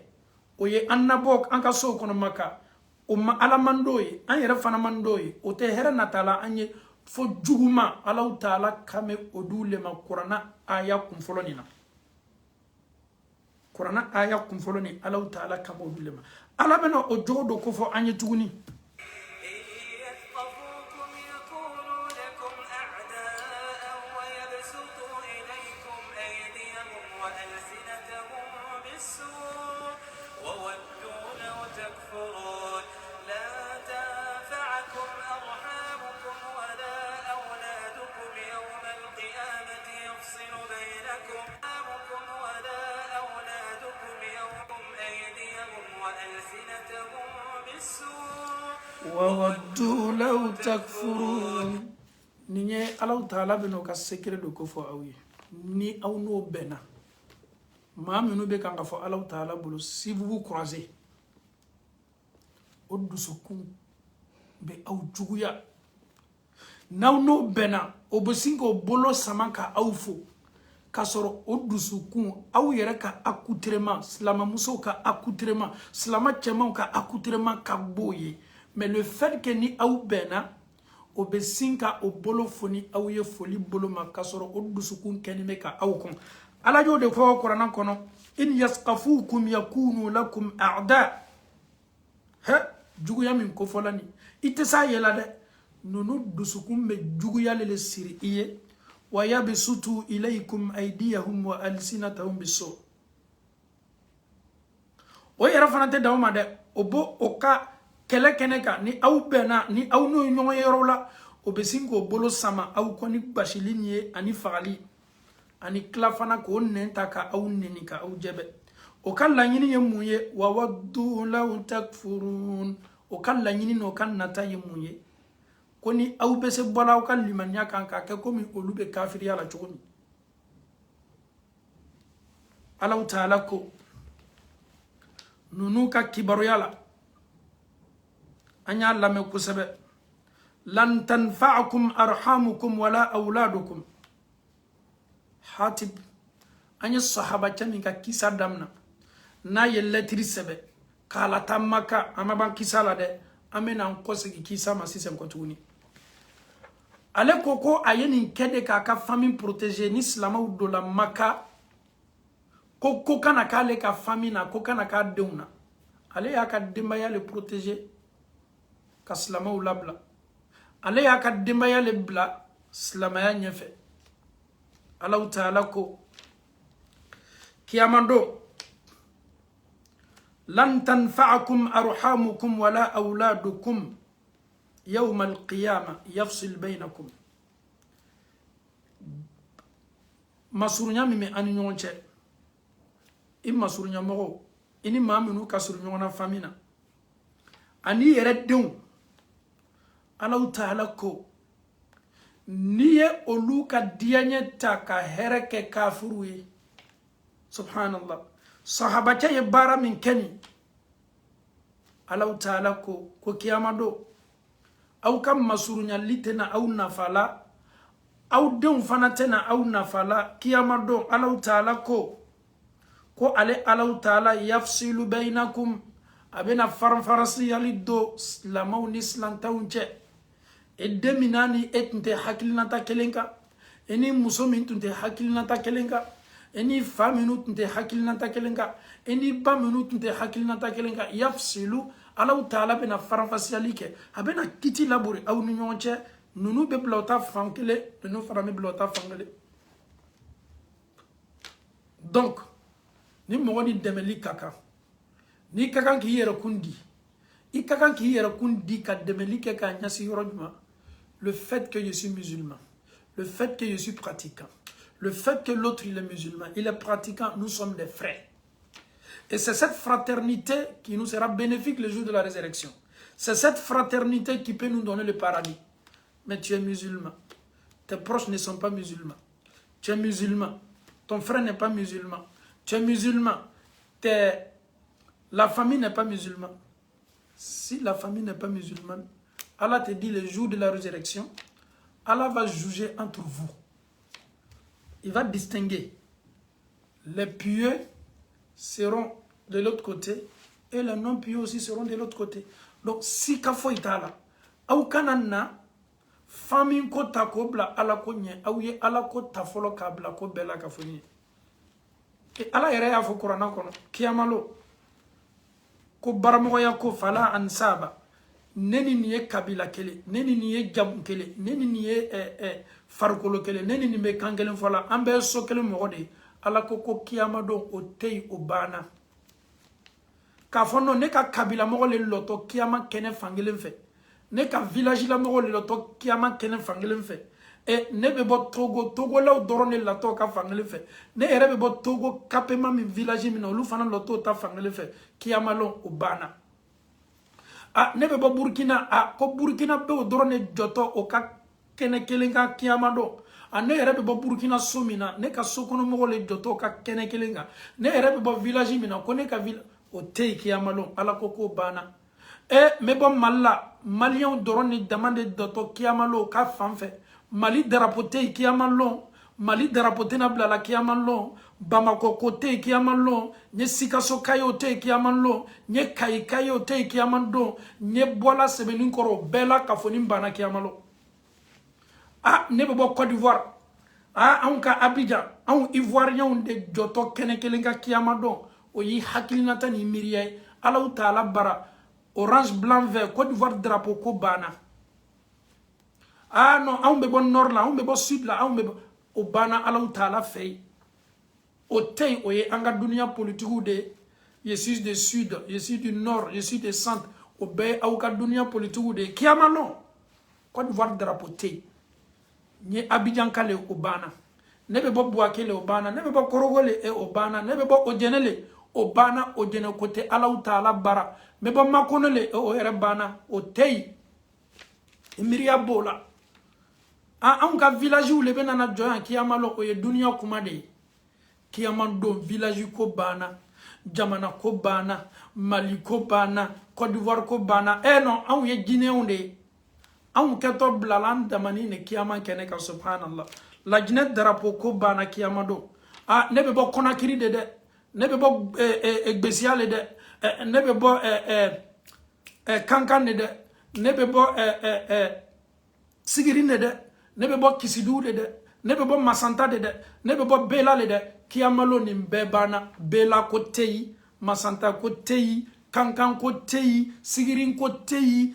o ye an nabɔ an ka sow kɔnɔ maka o ma ala man d'o ye an yɛrɛ fana man d'o ye o tɛ hɛrɛ nata la an ye fo juguma alaw taala kame o du le ma kuranna aya kunfɔlɔ nin na kuranna aya kunfɔlɔ ni alaw taala kame o du le ma ala bɛna o jogo dɔ ko fɔ an ye tuguni وودوا لو تكفرون نيني الله تعالى بنو كسكر دو كفو اوي ني او نو بنا ما منو بي كان كفو الله تعالى بلو si vous vous croisez o dusukun be aw juguya naw no bena o besingo bolo samaka aw fo kasoro o dusukun aw yɛrɛ ka accoutrement silama muso ka accoutrement silama cɛmanw ka accoutrement ka boye mais le fait que ni aw bena o besinka o bolo foni aw ye foli bolo ma kasoro o dusukun kɛnime ka aw kon ala jo de fɔ Qur'an kɔnɔ in yasqafukum yakunu lakum a'da he juguya min ko fɔla ni ite sa yela de nunu dusukun be juguya le siri iye wa yabsutu ilaykum aydiyahum wa alsinatahum bisu o yɛrɛ fana tɛ daw ma de o bo o ka kɛlɛ kɛnɛ kan ni aw bɛnna ni aw n'o ye ɲɔgɔn ye yɔrɔ la o bɛ sin k'o bolo sama aw kɔ ni basili nin ye ani fagali ani tila fana k'o nɛn ta ka aw nɛni ka aw jɛbɛ o ka laɲini ye mun ye wa waddu law takfurun o ka laɲini n'o ka nata ye mun ye ko ni aw bɛ se bɔla aw ka limaniya kan k'a kɛ komi olu bɛ kafiriya la cogo min Allahu Taala ko nunu ka kibaruya la an y'a lamɛn kosɛbɛ lan tanfa'akum arhamukum wala awladukum Hatib an ye sahaba cɛ min ka kisa damina n'a ye lɛtiri sɛbɛ k'a lata Maka an ma ban kisa la dɛ an bɛna an kɔsegi kisa ma sisan kɔ tuguni ale ko a ye nin kɛ de k'a ka famille protéger ni silamɛw donna Maka ko kana k'ale ka famille na ko kana k'a denw na ale y'a ka denbaya le protéger ka silamɛw labila ale y'a ka denbaya le bila silamɛya ɲɛfɛ Allahu Taala ko kiyama don lan tanfa'akum arhamukum wala awladukum yawma alqiyama yafsil bainakum masurunya min bɛ ani ɲɔgɔn cɛ i masurunya mɔgɔw i ni maa minnu ka surun ɲɔgɔn na famille na ani yɛrɛ denw Allahu Taala ko ni ye olu ka diyaɲɛ ta ka hɛrɛ kɛ kafiru ye subhanallah sahabacɛ ye baara min kɛ nin Allahu Taala ko kiyama don aw ka masurunyali tɛna aw nafa la aw denw fana tɛna aw nafa la kiyama don Allahu Taala ko ale Allahu Taala yafsilu bainakum a bɛna faranfarasiyali don silamɛw ni silantanw cɛ e den min n'a ni e tun tɛ hakilinata kelen kan e ni muso min tun tɛ hakilinata kelen kan e ni fa minnu tun tɛ hakilinata kelen kan e ni ba minnu tun tɛ hakilinata kelen kan yafsilu Allahu Taala bɛna faranfasiyali kɛ a bɛna kiti labori aw ni ɲɔgɔn cɛ nunu bɛ bila o ta fan kelen nunu fana bɛ bila o ta fan kelen donc ni mɔgɔ ni dɛmɛli ka kan ni ka kan k'i yɛrɛ kun di i ka kan k'i yɛrɛ kun di ka dɛmɛli kɛ k'a ɲɛsin yɔrɔ jumɛn le fait que je suis musulman le fait que je suis pratiquant Le fait que l'autre il est musulman, il est pratiquant, nous sommes des frères. Et c'est cette fraternité qui nous sera bénéfique le jour de la résurrection. C'est cette fraternité qui peut nous donner le paradis. Mais tu es musulman. Tes proches ne sont pas musulmans. Tu es musulman. Ton frère n'est pas musulman. Tu es musulman. La famille n'est pas musulmane. Si la famille n'est pas musulmane, Allah te dit le jour de la résurrection, Allah va juger entre vous. Il va distinguer. Les pieux seront de l'autre côté et les non-pieux aussi seront de l'autre côté. Donc, si kafo itala, au kanana, famille ko takobla ala ko nye, au ye ala ko tafolo kabla ko bela kafoni. Et ala yere ya fo Qur'an kono, kiyamalo, ko baramoya ko fala ansaba, neni niye kabila kele, neni niye jam kele, neni niye farkolo kele, neni niye kangelen fola, ambe so kele mogode, ala ko kiyamado o tei o bana. Kafono ne ka kabila mogole loto kiyama kene fangelen fe. Ne ka village la mogole loto kiyama kene fangelen fe. Et ne be bo Togo la dorone la to ka fangelen fe. Ne ere be bo Togo kapema mi village mi no lu fana loto ta fangelen fe. Kiyama lo o bana. Ah ne be bo Burkina ko Burkina be o dorone joto o ka kene kelenga kiyama do. Ne ere be bo Burkina somina ne ka sokono mogole joto ka kene kelenga. Ne ere be bo village mi na ko ne ka village o tei kiyamalo ala koko bana me bon malla malien doron ni demande doto kiyamalo ka fanfe mali drapote kiyamalo mali drapote na blala kiyamalo bamako kote kiyamalo nye sikaso kayo te kiyamalo nye kayo te kiyamando nye bola sebenin koro bela kafoni bana kiyamalo ne bo Côte d'Ivoire on ka Abidjan on Ivoirien de joto kene kelenga kiyamado o yi hakilinata ni miriye ala taala bara orange blanc vert Côte d'Ivoire drapeau ko bana non on be bon nord là on be bon sud là on be o bana ala taala fay o tey o ye anga dunia politique de je suis du sud je suis du nord je suis du centre o be awka dunia politique de kiamano Côte d'Ivoire drapeau tey ni Abidjan kale o bana nebe bo Bouakele o bana nebe bo Korogole e o bana nebe bo Ojenele o bana o jene kote ala taala bara me ba makonole o ere bana o tei emiria bola on ka village où le benana joyan kiyamalo o ye dunia kuma de kiyamando village ko bana jamana ko bana Mali ko bana Côte d'Ivoire ko bana non on ye Guinéen de on keto blalan damani ne kiyama kene ka subhanallah la Guinée drapeau ko bana kiyamado nebe bo Conakry de ne be bo Gbesiale de ne be bo Kankan de ne be bo Sigirine de ne be bo Kisidou de ne be bo Masanta de ne be bo Bela de kiyamalo ni bebana Bela ko tei Masanta ko tei Kankan ko tei Sigirin ko tei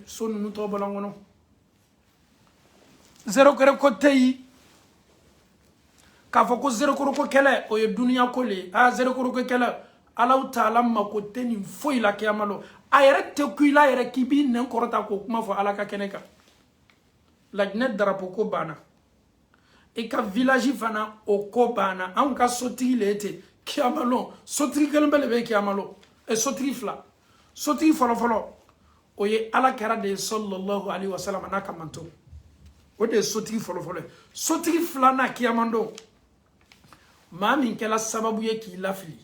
sonu nu to balangono zero kere ko tei k'a fɔ ko zéro koro ko kɛlɛ o ye dunia ko le zéro koro ko kɛlɛ ala taala mako tɛ nin foyi la kiyamalo a yɛrɛ tɛ ku i la yɛrɛ k'i b'i nɛn kɔrɔta k'o kuma fɔ ala ka kɛnɛ kan Laginɛ drapeau ko banna i ka village fana o ko banna anw ka sotigi le ten kiyamalo sotigi kelen bɛ le bɛ kiyamalo sotigi fila sotigi fɔlɔfɔlɔ o ye ala kɛra de ye sallallahu alaihi wasallam n'a ka manto o de ye sotigi fɔlɔfɔlɔ ye sotigi filanan kiyamando maa min kɛla sababu ye k'i lafili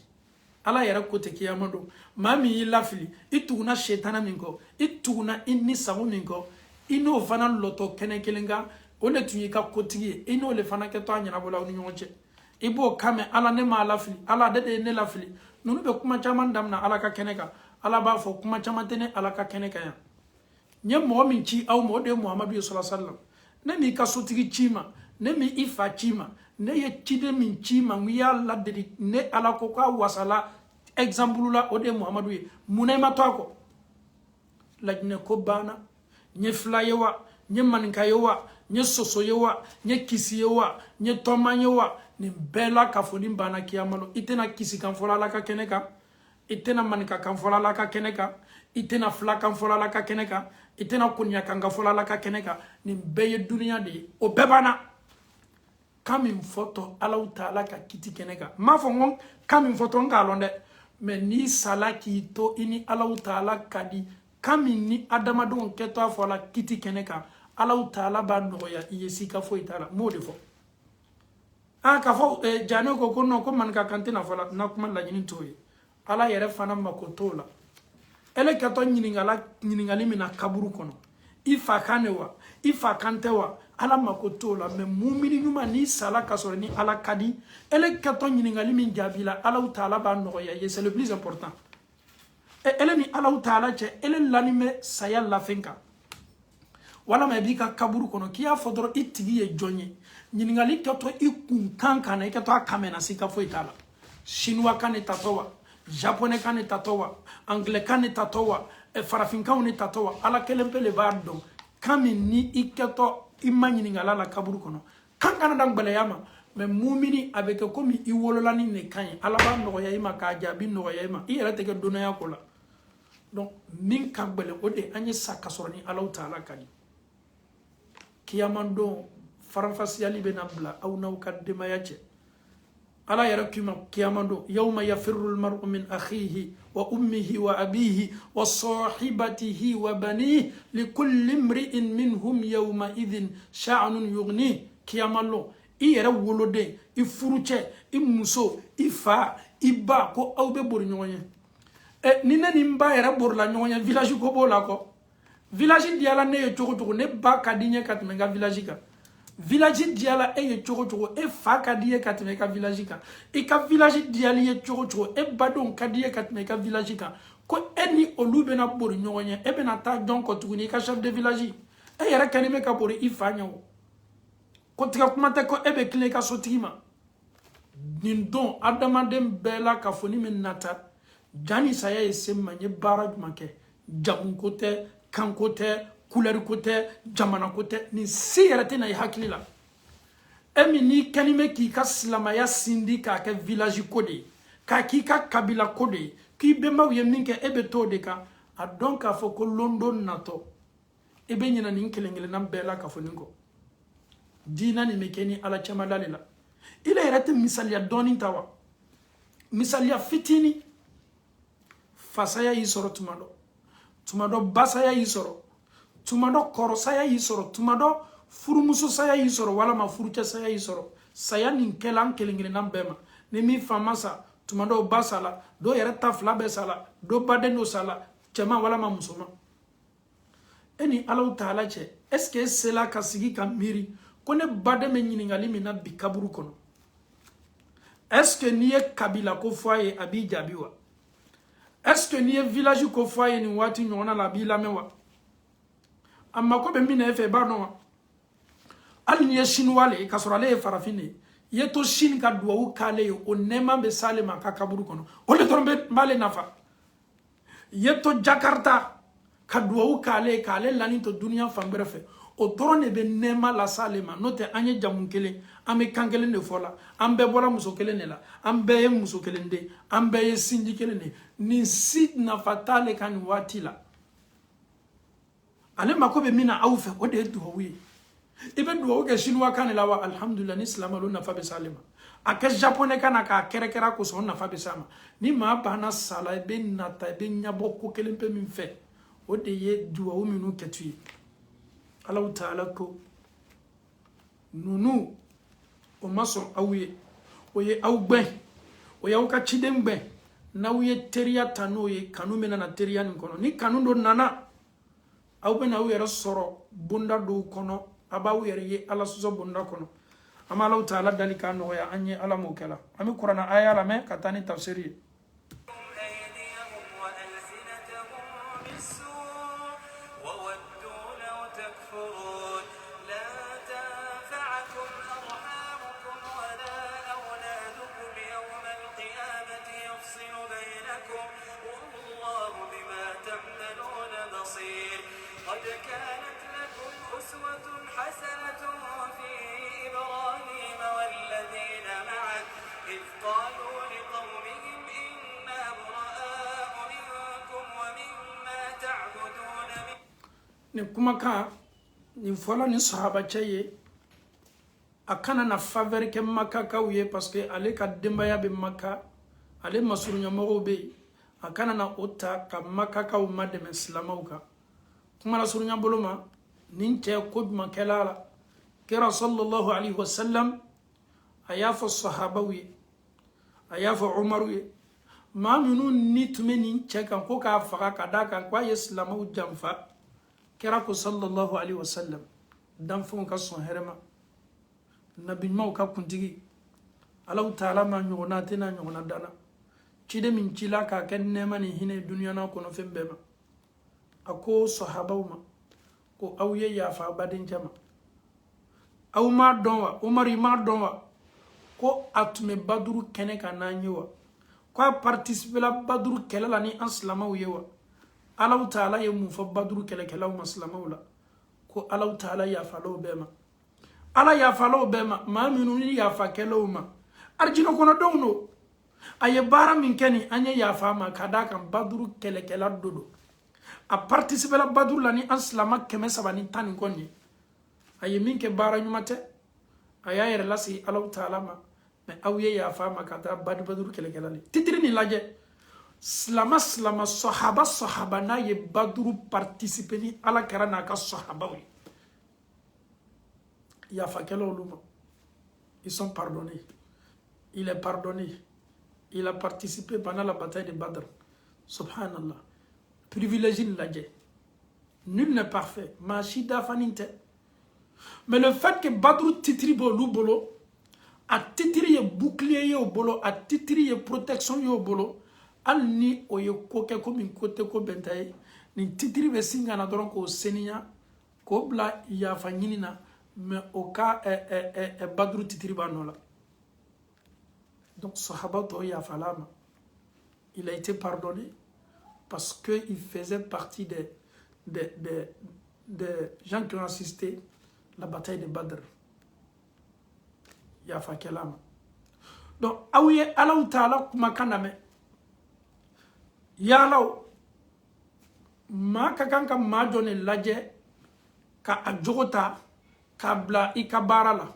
ala yɛrɛ ko tɛ kiyama don maa min y'i lafili i tuguna setana min kɔ i tuguna i nisago min kɔ i n'o fana lɔtɔ kɛnɛ kelen kan o de tun y'i ka kotigi ye i n'o le fana kɛtɔ a ɲɛnabɔla aw ni ɲɔgɔn cɛ i b'o kan mɛn ala ne m'a lafili ala ale de ye ne lafili ninnu bɛ kuma caman damina ala ka kɛnɛ kan ala b'a fɔ kuma caman tɛ ne ala ka kɛnɛ kan yan n ye mɔgɔ min ci aw ma o de ye muhamadu ye sallallahu alaihi wasallam ne m'i ka sotigi ci ma ne m'i fa ci ma ne ye ciden min ci ma n y'a ladeli ne ala ko k'a wasala exemple la o de ye muhamadu ye munna i ma to a kɔ Laginɛ ko banna n ye fila ye wa n ye maninka ye wa n ye soso ye wa n ye kisi ye wa n ye tɔnman ye wa nin bɛɛ la k'a fɔ nin banna kiyamalo i tɛna kisi kan fɔlɔ ala ka kɛnɛ kan itena manika kan fola la ka keneka itena fla kan fola la ka keneka itena kunya kan ga fola la ka keneka ni beye dunia de o bebana kamin foto Allah taala ka kiti keneka ma fo ngon kamin foto ngalonde mais ni sala ki to ini Allah taala kadi kamin ni adama don keto fola kiti keneka Allah taala ba noya yesi ka fo itala mode fo ka fo jano ko kono ko man ka kantina fola na kuma la nyini toyi ala yere fana makotola ele kato nyiningali mina kaburu kono ifa kanewa ifa kantewa ala makotola me mumini nyuma ni sala kasoro ni ala kadi ele kato nyiningali min jabila ala taala ba noya c'est le plus important ele ni ala taala che ele lanime saya la finka wala me bika kaburu kono kiya fodoro itigi ye jonye nyiningali kato ikun kankana ikato akamena sika fo itala shinwa kane tatowa japonais kane tatowa anglais kane tatowa farafinkaw ne tatowa ala kelempe le bardo kami ni iketo imanyini ngala la kaburu kono kankana dang baleyama mais mumini avec comme i wololani ne kany ala ba no yayima ka jabi no yayima i yere tege donaya ko la donc min kambele ode anye sakasoroni ala taala kadi kiyamando farafasiyali benabla au nawkadde mayache ala yarakuma kiyamando yawma yafirru almar'u min akhihi wa ummihi wa abihi wa sahibatihi wa banihi likulli imri'in minhum yawma idhin sha'nun yughni kiyamalo i yere wolode i furuche i muso i fa i ba ko awbe bor nyoye ni nani mba yere bor la nyoye village ko bola ko village diala ne yo chogo ne ba kadinye katmenga village ka village diala e chogo e fa kadiye katme ka village ka e ka village diali e chogo e badon kadiye katme ka village ka ko eni olube na bor nyonya e be na ta donc tuguni ka chef de village e yara kanime ka bor ifanya ko tika kuma te ko e be kle ka sotima nindon adama dem bela ka foni men nata jani saya e semma nye baraj make jamun kote kan kote couleur côté jamana côté ni siyarate na hakili la emi ni kanime ki ka silamaya sindi ka ke village kode ka ki ka kabila kode ki bemba ye minke ebe to de ka a donc a fo ko London nato ebe nyina ni kelengele na bela ka fo ningo dina ni mekeni ala chama dalela ila yarate misalia doni tawa misalia fitini fasaya yisoro tumado basaya yisoro tumado koro saya yisoro tumado furumuso saya yisoro wala ma furucha saya yisoro saya nin kelan kelingire nambema ne mi famasa tumado basala do yere tafla be sala do badeno sala chama wala ma musoma eni Allah taala che est-ce que c'est là kasigi kamiri kone bademe nyiningali mina bikaburu kono est-ce que niye kabila ko foye abi jabiwa est-ce que niye village ko foye ni wati nyona la bila mewa amma ko be mina efe barno al ni shinwale kasorale farafine yeto shin ka duwa kale o nema be salema ka kaburu kono o le torombe male nafa yeto jakarta ka duwa kale lani to dunia fambere fe o torone be nema la salema note anye jamun kele ame kankele ne fola ambe bola muso kele ne la ambe muso kele nde ambe sinji kele ne ni sid na fatale kan watila ale makobe mina awfe o de duwawi ibe duwawi ke shinwa kan la wa alhamdulillah ni islam lo na fa be salema aka japonais kana ka kerekera ko so na fa be sama ni ma bana sala be nata be nyabo ko kelempe min fe o de ye duwawi minu ketui Allah taala ko nunu o maso awiye o ye awgbe o yaw ka chidembe na wiye teria tanoye kanu mena na teria ni kono ni kanu do nana awbe na wiye soro bunda do kono aba wiye ye ala suzo bunda kono ama Allah taala dalika no ya anye ala mokela ami qur'ana aya la me katani tafsiri قد كانت لكم أسوة حسنة في إبراهيم والذين معه إذ قالوا لقومهم إنا براء ni kumakan ni fɔla ni sahabacɛ ye a kana na faveur kɛ makakaw ye parce que ale ka denbaya bɛ maka ale masuruɲɛmɔgɔw bɛ yen a kana na o ta ka makakaw madɛmɛ silamaw kan kuma la suruɲa bolo ma nin cɛ ko jumɛn kɛla la kira sallallahu alaihi wasallam a y'a fɔ sahabaw ye a y'a fɔ umaru ye maa minnu ni tun bɛ nin cɛ kan ko k'a faga ka d'a kan k'a ye silamaw janfa kira ko sallallahu alaihi wasallam danfɛnw ka sɔn hɛrɛ ma nabi ɲumanw ka kuntigi alaw taala ma ɲɔgɔnna a tɛna ɲɔgɔnna danna ciden min cila k'a kɛ nɛɛma ni hinɛ duniya n'a kɔnɔ fɛn bɛɛ ma a ko sahabaw ma ko aw ye yafa badencɛ ma aw m'a dɔn wa umaru i m'a dɔn wa ko a tun bɛ baduru kɛnɛ kan n'an ye wa ko a participera baduru kɛlɛ la ni an silamaw ye wa alaw taala ye mun fɔ baduru kɛlɛkɛlaw ma silamaw la ko alaw taala yafalaw bɛɛ ma ala yafalaw bɛɛ ma maa minnu ni yafakɛlaw ma arijinɛ kɔnɔdenw don a ye baara min kɛ ni an ye yafa ma ka d'a kan baduru kɛlɛkɛla dɔ don a participera baduru la ni an silama 310 ni kɔni ye a ye min kɛ baara ɲuman tɛ a y'a yɛrɛ lasigi alaw taala ma mɛ aw ye yafa ma ka taa baduru kɛlɛkɛla le titiri nin lajɛ silama sahaba n'a ye baduru participer ni ala kɛra n'a ka sahabaw ye yafakɛlaw olu ma ils sont pardonnés il est pardonné il a participé pendant la bataille de Badr subhanallah privilégie ni lajɛ nul n'est parfait maa si dafanin tɛ mais le fait que baduru titiri b'olu bolo a titiri ye bouclier ye o bolo a titiri ye protection ye o bolo hali ni o ye ko kɛ komi ko tɛ ko bɛn ta ye nin titiri bɛ sin ka na dɔrɔn k'o seniya k'o bila yafa ɲini na mais o ka baduru titiri b'a nɔ la donc sahaba tɔw yafala ma il a été pardonné parce que il faisait partie des gens qui ont assisté la bataille de Badr yafa kɛla ma donc aw ye alaw taala kumakan lamɛn yalaw maa ka kan ka maa dɔ ne lajɛ ka a jogo ta k'a bila i ka baara la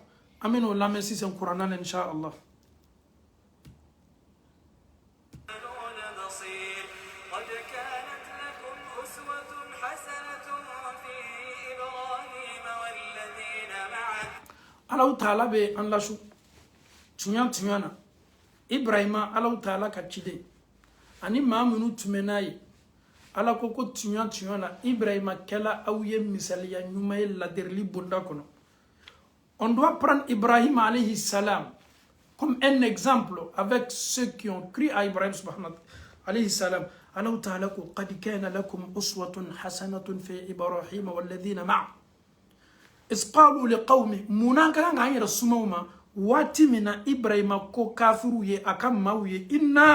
an bɛn'o lamɛn sisan kuranna na inshallah alaw taala bɛ an lasu tiɲɛ na ibrahima alaw taala ka ciden ani maa minnu tun bɛ n'a ye ala ko ko tiɲɛ na ibrahima kɛla aw ye misaliya ɲuman ye ladirili bonda kɔnɔ on doit prendre Ibrahim alayhi salam comme un exemple avec ceux qui ont cru à Ibrahim subhanahu alayhi salam alaw taala ko qad kana lakum uswatun hasanatun fi Ibrahim walladhina ma'a إذ قالوا لقومه مناكا عن رسومهما واتمنا إبراهيم كو كافرو أكم موي إنا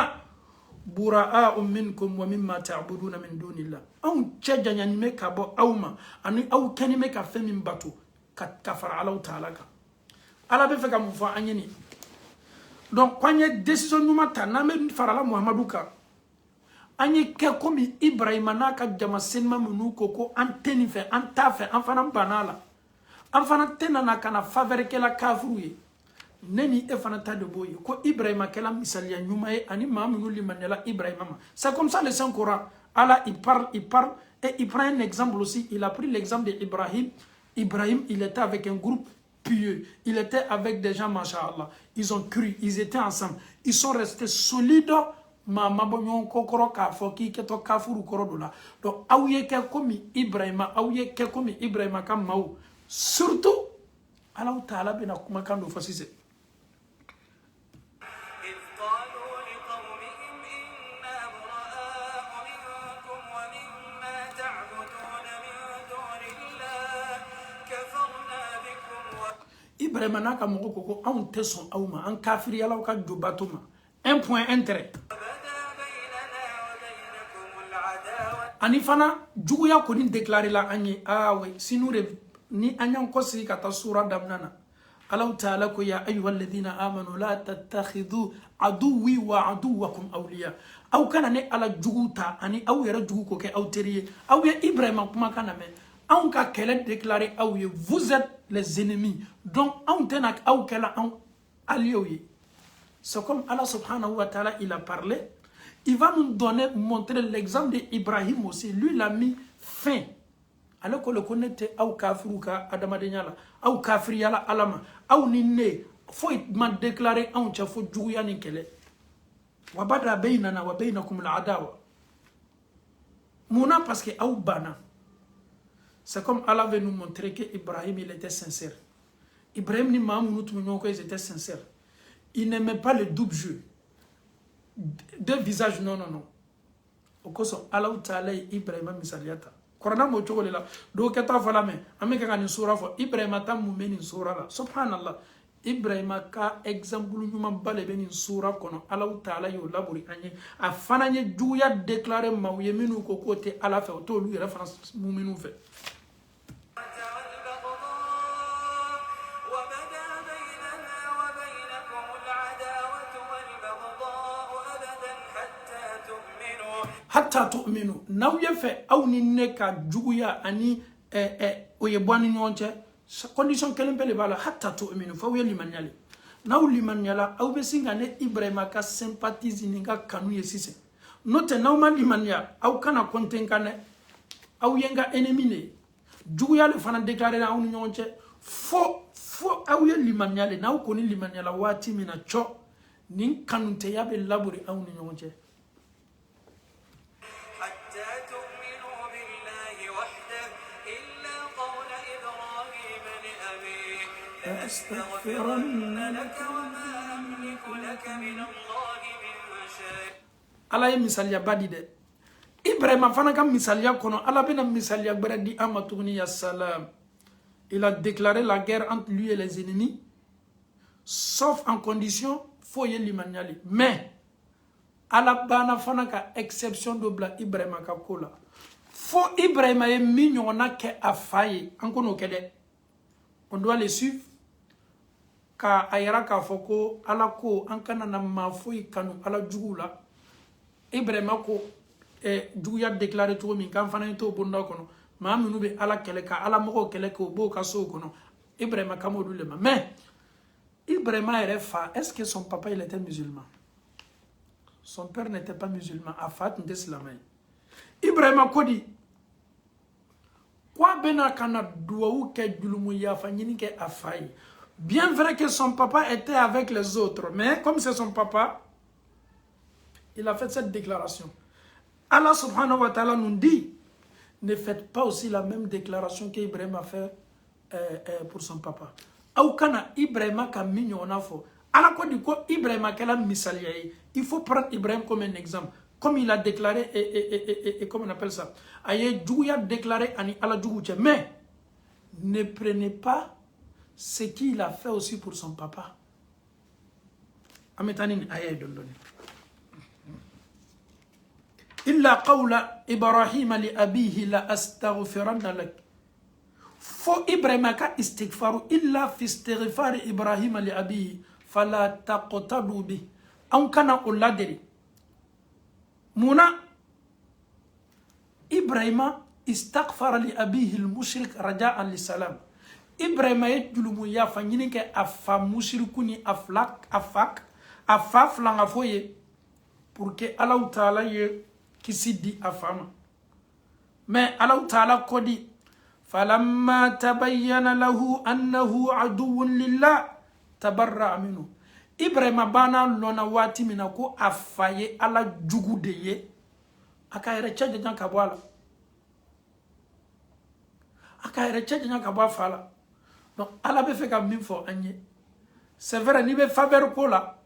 براء منكم ومما تعبدون من دون الله أو تشجع نمك أبو أوما أني أو كان مك فم باتو كفر على تعالى على بفكر مفا أنيني donc quand y a décision numa ta na me farala Muhammadu ka anyi ke komi Ibrahim na ka jama senma munu koko anteni fe antafe anfana banala an fana tena na kana faveur kɛla kafuru ye ne ni e fana ta de b'o ye ko Ibrahima kɛla misaliya ɲuman ye ani maa minnu limaniya Ibrahima ma c'est comme ça le Saint Coran Allah il parle et il prend un exemple aussi il a pris l'exemple d'Ibrahim Ibrahim il était avec un groupe pieux il était avec des gens machallah ils ont cru ils étaient ensemble ils sont restés solides ma mabonyon kokoro ka fɔ k'i kɛtɔ kafuru kɔrɔ dɔ la donc aw ye kɛ komi Ibrahima aw ye kɛ komi Ibrahima ka maaw surtout alaw taala bena kumakan dɔ fɔ sisan Ibrahima n'a ka mɔgɔ ko ko anw tɛ sɔn aw ma an kafiriyalaw ka jo bato ma un point intérêt ani fana juguya kɔni déclaré la an ye oui sinon ni an y'an kɔsigi ka taa sura daminɛ na alaw taala ko ya ayyuhal ladhina amanu la tattakhidhu aduwwi wa aduwwakum awliya aw kana ne ala jugu ta ani aw yɛrɛ jugu ko kɛ aw teri ye aw ye Ibrahima kumakan lamɛn anw ka kɛlɛ déclaré aw ye, vous êtes les ennemis. Donc anw tɛna aw kɛla anw alliés ye. C'est comme Allah subhanahu wa ta'ala il a parlé. Il va nous donner, montrer l'exemple d'Ibrahim aussi. Lui, il a mis fin. Alors que le connaître, ou kafiru ka adamadenya la, ou kafiriya la alama, ou ni ne, faut m'a déclaré en tcha faut jouya ni kele. Wa badra baynana wa baynakum al-adawa. Mouna parce que ou bana. C'est comme Allah veut nous montrer que Ibrahim il était sincère. Ibrahim ni Mamoun ils étaient sincères. Il n'aimait pas le double jeu. Deux visages, non. Au cas où Allah Ta'ala Ibrahim misaliyata. Korana mo chogole la. Do keta fala me. Ameka ka ni sura fo. Ibrahim ta mu me ni sura la. Subhanallah. Ibrahim ka exemple nyuma bale be ni sura kono. Allah Ta'ala yo labori anye. A fana nye juya déclarer mawye minu ko kote ala fe. To lu référence mu minu fe. Hatta tu'minu naw ye fe aw ni ne ka juguya ani o ye boni nyonche condition kelen pele bala hatta tu'minu fa we liman yale naw liman yala aw be singa ne Ibrahima ka sympathise ni ka kanu ye sise note naw ma liman ya aw kana konten kane aw yenga ennemi ne juguya le fana déclarer aw nyonche fo aw ye liman yale naw ko ni liman yala wati mina cho nin kanunte yabe laburi aw nyonche أستغفرن لك وما أملك لك من الله من شيء. Allah ye misaliya badi de. Ibrahim fana ka misaliya kono Allah bena misaliya gbere di amatugni ya salam. Il a déclaré la guerre entre lui et les ennemis, sauf en condition faut y limaniali. Mais Allah bana fana ka exception de bla Ibrahim ka kola. Faut Ibrahim ye mignona ke afaye ankono kede. On doit les suivre. Ka ayara ka foko ala ko ankana na mafoi kanu ala jugula Ibrahim ko juguya déclarer to min kan fana to bonda kono ma minu be ala kele ka ala moko kele ko bo ka so kono Ibrahim ka modu le mais Ibrahim era fa est-ce que son papa il était musulman? Son père n'était pas musulman, afat d'islamay. Ibrahim ko di quoi bena kana duwa ke dulumu ya fa nyini ke afai. Bien vrai que son papa était avec les autres, mais comme c'est son papa, il a fait cette déclaration. Allah subhanahu wa ta'ala nous dit, ne faites pas aussi la même déclaration qu'Ibrahim a fait pour son papa. Aoukana Ibrahim ka mignona fo. Allah ko dit ko Ibrahim a kela misaliyaye. Il faut prendre Ibrahim comme un exemple. Comme il a déclaré, et comment on appelle ça? Aye djouya déclaré ani ala djougouche. Mais, ne prenez pas ce qu'il a fait aussi pour son papa. Ametanin aye dondoni. Illa qawla Ibrahim li abihi la astaghfiranna lak. Fo Ibrahim ka istighfaru illa fi istighfar Ibrahim li abihi fala taqtadu bi. An kana uladiri. Muna Ibrahim istaghfara li abihi al-mushrik raja'an li salam. Ibrahim ye julumu ya fa nyini ke afa mushriku ni aflak afak afaf langa foye pour que Allah Ta'ala ye kisi di afama. Mais Allah Ta'ala kodi falamma tabayyana lahu annahu aduwwun lillah tabarra minhu. Ibrahim bana lona wati mina ko afaye ala jugu de ye akayere chaje jan kabwala akayere chaje jan kabwa fala. Donc ala be fe ka min fo anye c'est vrai ni be faveur ko la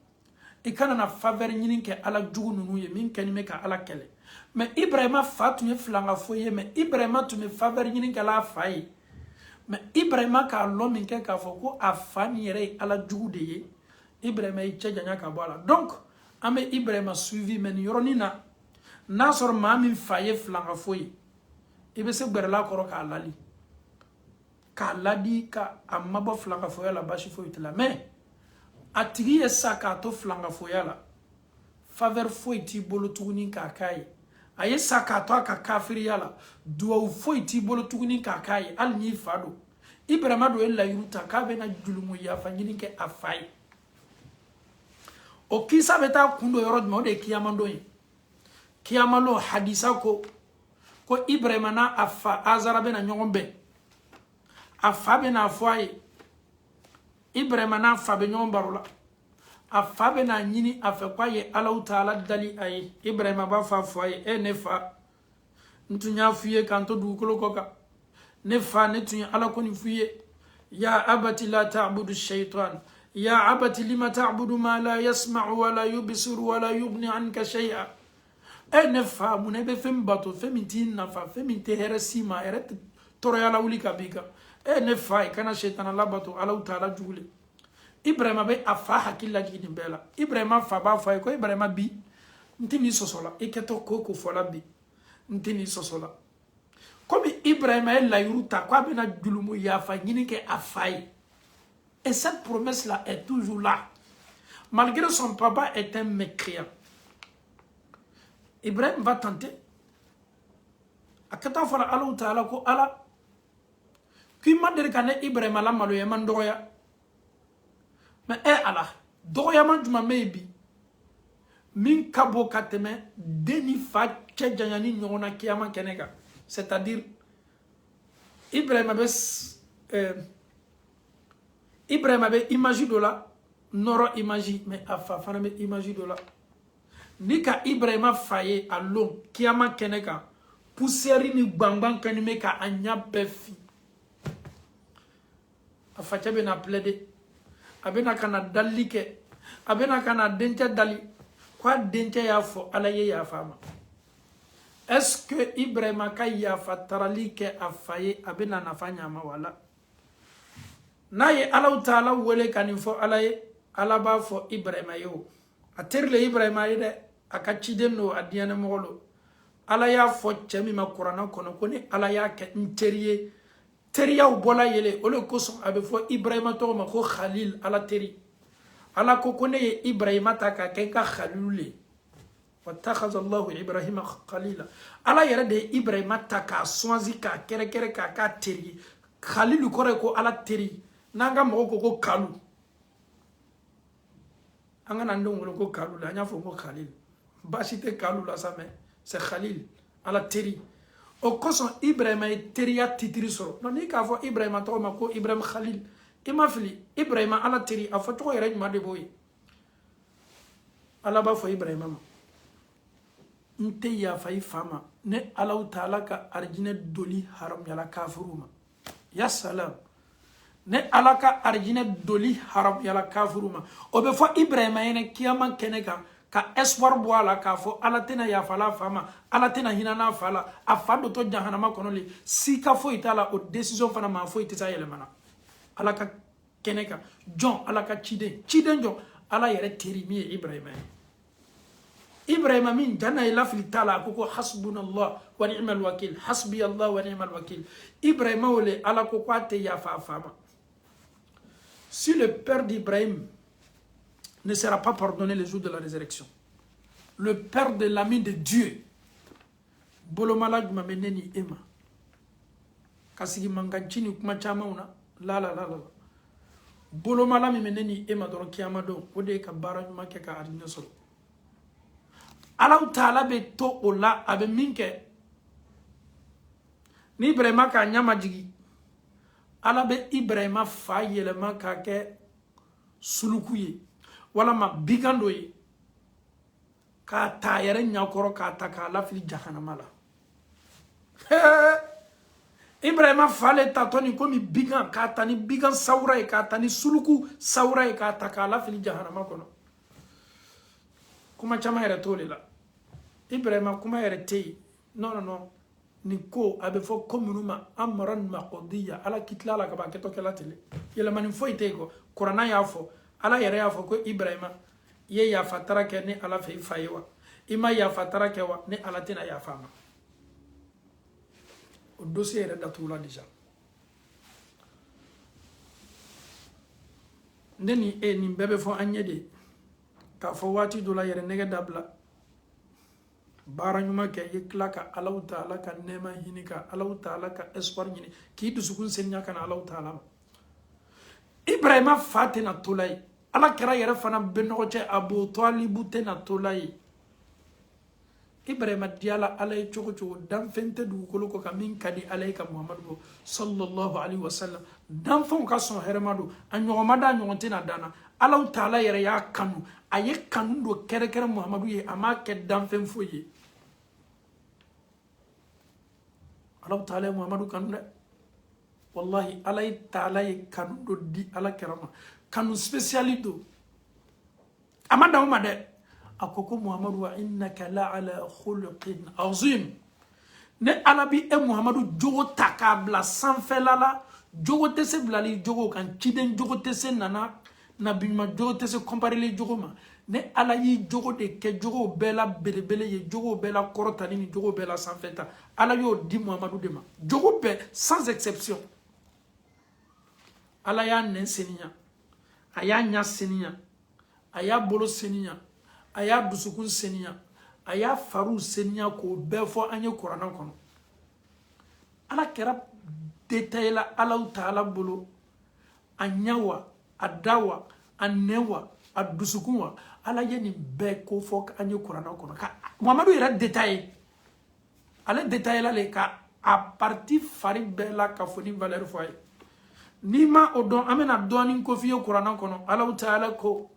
e kana na faveur nyini ke ala jugu nunu ye min keni me ka ala kele. Mais Ibrahim fatu ye flanga foye mais Ibrahim tu me faveur nyini ke la faye. Mais Ibrahim ka lo min ke ka fo ko afani yere ala jugu de ye. Ibrahim yi tchadjanya kabwala. Donc, ame Ibrahim a suivi men yoronina. Nasor mami faye flanga foye. Ibe se berla koro ka lali. Ka ladi ka amaba flanga foye la bashi foye tela. Mais, atigi sa ka to flanga foye la. Faveur foye ti bolo tourni ka kaye. aye saka to aka kafiri yala duwa foi ti bolo tuguni ka kai al ni fado Ibrahima do ella yuta ka be na julumu ya fa nyini ke afai o kisa beta kundo yorod mo de kiyama do yi kiyama lo hadisa ko Ibrahima na afa azara be na nyombe afa be na foi Ibrahima na afa be nyombarula afa be na nyini afa kwaye Allah Taala dali ay Ibrahima ba fa foi ne fa ntunya fuye kanto du kolokoka ne fa ne tunya ala koni fuye ya abati la ta'budu ash-shaytan ya abati lima ta'budu ma la yasma'u wa la yubsiru wa la yughni anka shay'a ne fa munebe fem bato femiti na fa femite heresima eret toro ya la ulika biga ne fa kana shaytan la bato ala Taala jule Ibrahima be afa hakilla gidi bela Ibrahima fa ba fa ko Ibrahima bi ntini sosola iketo koko fola bi ntini sosola comme Ibrahima est la yuruta kwa bena dulumu yafa nyini ke afai et cette promesse là est toujours là malgré son papa est un mécréant. Ibrahim va tenter akata fala Allah Taala ko ala qui m'a dit que Ibrahima la malo yaman doya mais ala doya man duma maybe min kabo kateme deni fa tchejanyani nyona kiyama kenega c'est-à-dire Ibrahima be imagi de la noro imagi mais afa fana be imagi de la nika Ibrahima faye alon kiyama kenega poussière ni bangban kanime ka anya befi afa chabe na plaide abena kana dalike abena kana denche dali kwa denche ya fo alaye ya fama. Est-ce que Ibrahima kaya fatarali ke afaye abena nafanya mawala naye Allah Taala wele kanifo alaye alaba fo Ibrahima yo aterle Ibrahima ide akachideno adiana mogolo alaya fo chemi makurana kono koni alaya ke interiye teriya ubola yele ole koso abe fo Ibrahima to ma ko Khalil ala teri ala ko kone Ibrahima taka ke ka Khalilule واتخذ الله إبراهيم خليلا على يرد إبراهيم تكا سوانزي كا كره كره كا كا تري خليل كوريكو على تري نانغا موكو كو كالو أنا نندو كو كالو لا نيافو كو خليل باشيتي كالو لا سامي سي خليل على تري او كوسون إبراهيم تريا تيتري سورو نو ني كافو إبراهيم تو ماكو إبراهيم خليل إما فلي إبراهيم على تري أفتو يرج ما دبوي على بافو إبراهيم nte ya fay fama ne Allah Taala ka arjine doli haram yala kafiruma ya salam ne Allah ka arjine doli haram yala kafiruma o be fo Ibrahima ene kiyama keneka ka espoir boala ka fo Allah tena ya fala fama Allah tena hinana fala afado to jahannama konoli sika fo itala o decision fana ma fo itisa yele mana Allah ka keneka John Allah ka chiden John Allah yere terimi Ibrahima Ibrahima min jana ila fil tala koko hasbunallah wa ni'mal wakil hasbi Allah wa ni'mal wakil Ibrahima ole ala koko ate ya fa fama. Si le père d'Ibrahim ne sera pas pardonné le jour de la résurrection, le père de l'ami de Dieu bolomala juma meneni ema kasigi manganchini kuma chama una la bolomala meneni ema doro kiyama do ode ka bara juma ke ka adina solo Allah Taala be to ola abe minke ni Ibrahima ka nyama jigi ala be Ibrahima fa yelema ka ke sulukuye wala ma bigando ye ka ta yere nyakoro ka ta ka la fili jahannama la Ibrahima fa le tatoni komi bigan ka tani bigan saura ka tani suluku saura ka ta ka la fili jahannama kono kuma chama yere tole la Ibrahima kuma yere tei non ni ko abe fo komunuma amran maqdiya ala kitla la ka ba keto kala tele yela mani fo itego qur'ana ya fo ala yere ya fo ko Ibrahima ye ya fatara ke ni ala fe fayewa ima ya fatara ke wa ni ala tina ya fama o dossier yere datula déjà ndeni ni bebe fo anyede ka fo wati do la yere nege dabla bara nyuma ke yekla ka Allah Ta'ala ka nema hini ka Allah Ta'ala ka espoir hini ki dusukun senya kana Allah Ta'ala Ibrahima fatina tolay ala kira yɛrɛ fana benogoche Abu Talib tena tolay Ibrahima diala ala ye cogo cogo danfente dugukolo ko ka min kadi ala ka Muhammadu sallallahu alaihi wasallam danfon ka son heremado a ɲɔgɔnma da ɲɔgɔn tena dana Allah Ta'ala yɛrɛ y'a kanu a ye kanu do kɛrɛ kɛrɛ Muhammadu ye a ma kɛ danfɛn foyi ye Allah Ta'ala Muhammadu kanu dɛ wallahi Allah Ta'ala ye kanu do di ala kɛrama kanu spéciali do ama daw ma dɛ akoko Muhammadu wa innaka la ala khuluqin azim ne ala bi e Muhammadu jogo takabla sanfɛla la jogo tese blali jogo kan ciden jogo tese nana nabi ma jogo tese comparer jogo ma ne ala yi jogo de ke jogo bela belebele ye jogo bela korotani ni jogo bela sanfɛta ala yo di Muhammadu de ma jogo be sans exception ala ya nen seniya aya nya seniya aya bolo seniya aya dusukun seniya aya faru seniya ko befo anye Qur'an kono ala kera detaila ala Ta'ala bolo anyawa adawa anewa adusukunwa ala ye ni be ko fo anye Qur'an kono ka Muhammadu yera detail ala detaila le ka a parti fari bela ka foni valeur foye nima odon amena doni ko fiye Qur'an kono Allah Ta'ala ko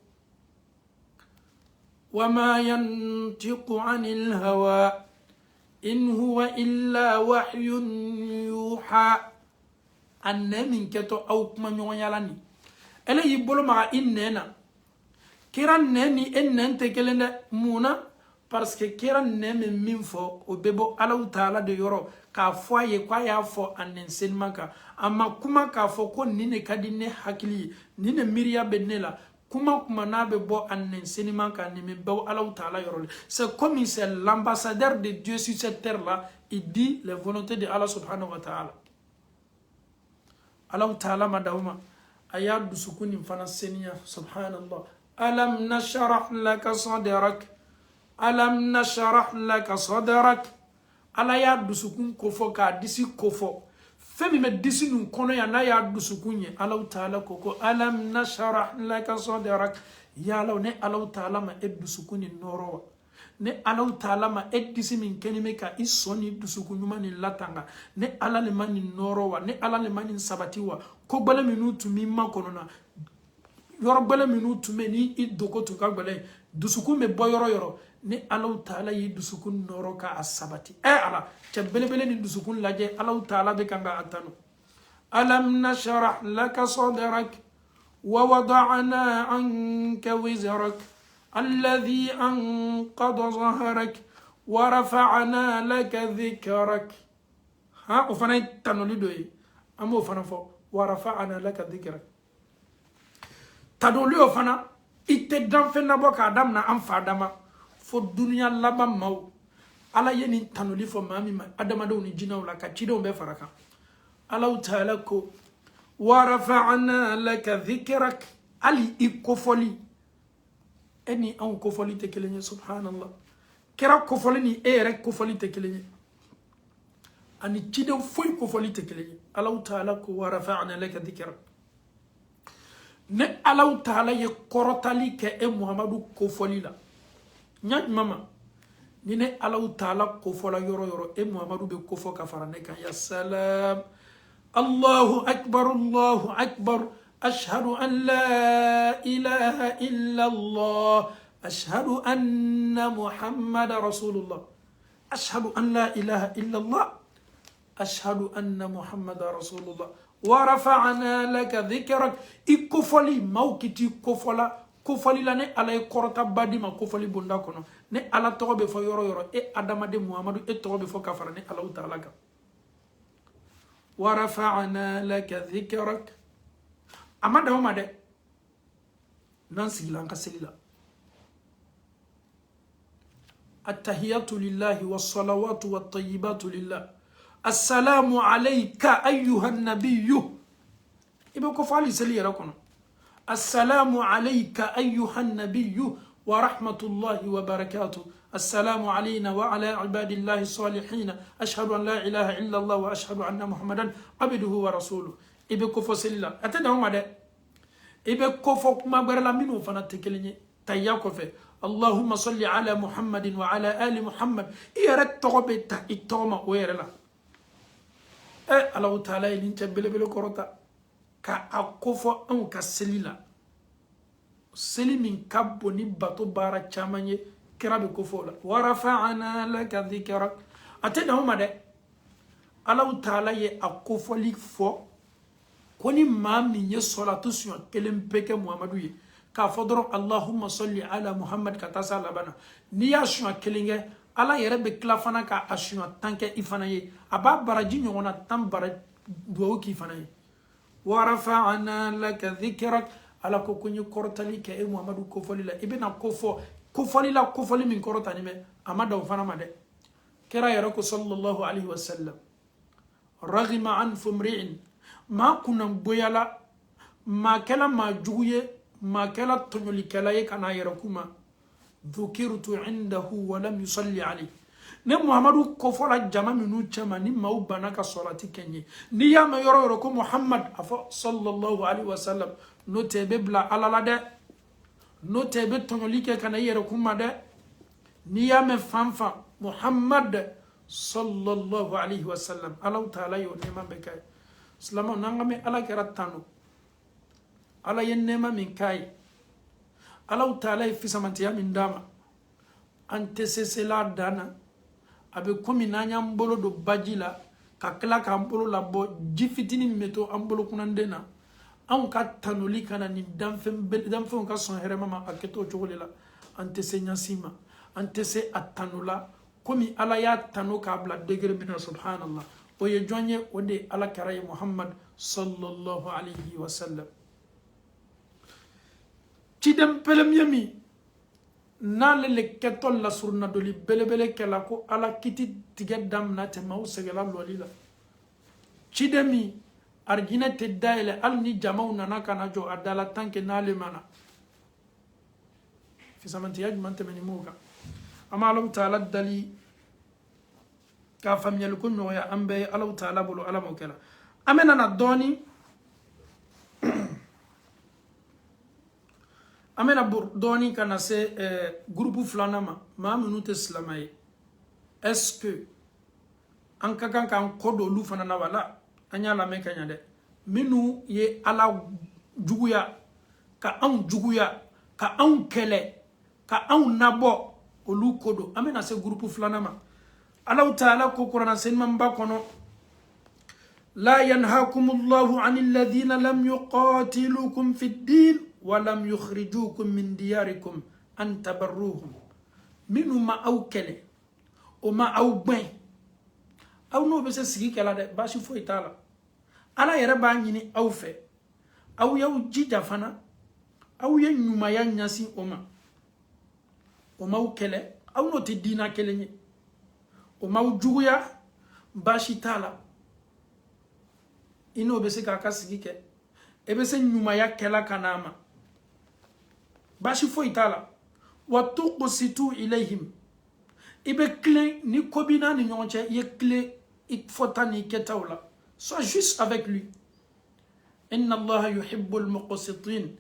wama yantiqu anil hawa in huwa illa wahyun yuha anne min keto aw kuma nyon yalani ele yibolo ma innena kiran neni ennente kelende muna parce que kiran neme min fo o bebo Allah Ta'ala de yoro ka foye kwa ya fo anensenma ka ama kuma ka fo ko nine kadine hakili nine miriya benela kuma na be bo anensenma ka ni me bo Allah Ta'ala yoro c'est comme c'est l'ambassadeur de Dieu sur cette terre là il dit les volontés de Allah subhanahu wa ta'ala Allah Ta'ala madawma aya dusukuni fana seniya subhanallah alam nashrah laka sadrak alam nashrah laka sadrak ala ya dusukun kofo ka disi kofo femi me disi nun kono ya na ya dusukun ye Allah Ta'ala koko alam nashrah laka sadrak ya law ne Allah Ta'ala ma dusukun noro ne Allah Ta'ala ma disi min kenime ka isoni dusukun nyumani latanga ne ala le mani noro wa ne ala le mani sabati wa ko gbala minutu mi ma kono na yoro gbala minutu me ni idoko to ka gbala dusukun me boyoro yoro ni Allah Ta'ala yi dusukun noro ka asabati ala cebelebele ni dusukun laje Allah Ta'ala be kanga atanu alam nashrah laka sadrak wa wada'na anka wizrak alladhi anqadha zahrak wa rafa'na laka dhikrak ha o fana tanoli doyi amo fana fo wa rafa'na laka dhikrak tadoli o fana ite danfe na boka adam na amfa adama fo dunya laba maw ala yeni tanoli fo mami ma adama do ni jinaw la ka cido be faraka Allah Ta'ala ko wa rafa'na laka dhikrak ali ikofoli eni an kofoli te kelenye subhanallah kera kofoli ni ere kofoli te kelenye ani cido foi kofoli te kelenye Allah Ta'ala ko wa rafa'na laka dhikrak ne Allah Ta'ala ye korotali ke Muhammadu kofoli la nyaj mama ni ne Allah Ta'ala kofola yoro yoro Muhammadu be kofo ka farane kan ya salam Allahu akbar ashhadu an la ilaha illa Allah ashhadu anna Muhammad rasulullah ashhadu an la ilaha illa Allah ashhadu anna Muhammad rasulullah wa rafa'na laka dhikrak ikofoli maukiti kofola kofoli la ne ala korota badima kofoli bonda kono ne ala tobe fo yoro yoro adama de Muhammadu tobe fo kafara ne Allah Ta'ala ka wa rafa'na laka dhikrak amada o made nan sigilan ka selila at-tahiyatu lillahi was-salawatu wat-tayyibatu lillah assalamu alayka ayyuhan nabiyyu ibe ko fali seli yara kono السلام عليك أيها النبي ورحمة الله وبركاته السلام علينا وعلى عباد الله الصالحين أشهد أن لا إله إلا الله وأشهد أن محمدا عبده ورسوله إبه كفو سلila أتدعو ما ده إبه كفو ما برلا منه فنتكلني تياكو في اللهم صل على محمد وعلى آل محمد إيرت تغبت إتوما ويرلا الله تعالى ينتبه بلبل كورتا كأكفو أو كسلila seli min ka bon ni bato baara caman ye kira bɛ ko fɔ o la warafa'ana laka dhikrak a tɛ dan o ma dɛ Allahu Taala ye a kofɔli fɔ ko ni maa min ye sɔlatu suɲɛ kelen pe kɛ Muhamadu ye k'a fɔ dɔrɔn Allahumma salli ala Muhammad ka taa s'a laban na n'i y'a suɲɛ kelen kɛ Ala yɛrɛ bɛ tila fana k'a suɲɛ 10 kɛ i fana ye a b'a baraji ɲɔgɔn na 10 bara duwawu k'i fana ye warafa'ana laka dhikrak Ala ko kunyi kortali ke e Muhammadu kofoli la ibena kofoli la kofoli min kortani me amada ufana made kera yara ko sallallahu alaihi wasallam raghima an fumri'in ma kuna boyala ma kala ma juye ma kala tonyoli kala ye kana yara kuma dhukirtu indahu wa lam yusalli alayhi ne Muhammadu kofola jama minu chama ni mau banaka salati kenye ni ya ma yoro ko Muhammad afa sallallahu alaihi wasallam no tebe bla alala de no tebe tongolike kana yere kuma de ni ya me fanfa Muhammad sallallahu alaihi wasallam Allah Taala yo nema be kay islamo nangame ala keratano ala yen nema min kay Allah Taala fi samantiya min dama ante sesela dana abe komi nanya mbolo do bajila ka kla ka mbolo la bo jifitini meto ambolo kunandena an ka tanoli kana ni danfɛn ka sɔn hɛrɛma ma a kɛtɔ cogo de la an tɛ se ɲasima an tɛ se a tanola komi ala y'a tano k'a bila degré min na subhanallah o ye jɔn ye o de ala kɛra ye Muhammad sallallahu alaihi wasallam ciden pelemiye min n'ale le kɛtɔ lasuruna doli belebele kɛla ko ala kiti tigɛ damina tɛmɛ o sɛgɛla lɔli la ciden min arjina te dayele al ni jamaw nana kana jo adala tanke nale mana fi samanti yajman temeni muka ama Allah Taala dali ka famiyal ko no ya ambe Allah Taala bolo ala mo kala amena na doni amena bur doni kana se groupe flanama ma minute islamay est-ce que an ka kan kodo lu fana na wala anya la mekanya de minu ye ala juguya ka an juguya ka an kele ka an nabo olu kodo amena se groupe flanama Allah Taala ko Qur'an sen mamba kono la yanhaakumullahu 'anil ladhina lam yuqatilukum fid din wa lam yukhrijukum min diyarikum an tabarruhum minu ma aw kele o ma aw ben aw no be se sigi kala de bashi fo itala ala yere ba nyini aw fe aw yaw jija fana aw ye nyuma ya nyasi o ma kele aw no te dina kele ni o ma juguya bashi tala ino be se ka sigi ke e be se nyuma ya kela kanama bashi fo itala wa tuqsitu ilayhim ibe clé ni kobina ni nyonche ye clé ik fotani ketawla sois juste avec lui inna Allah yuhibbul muqsitin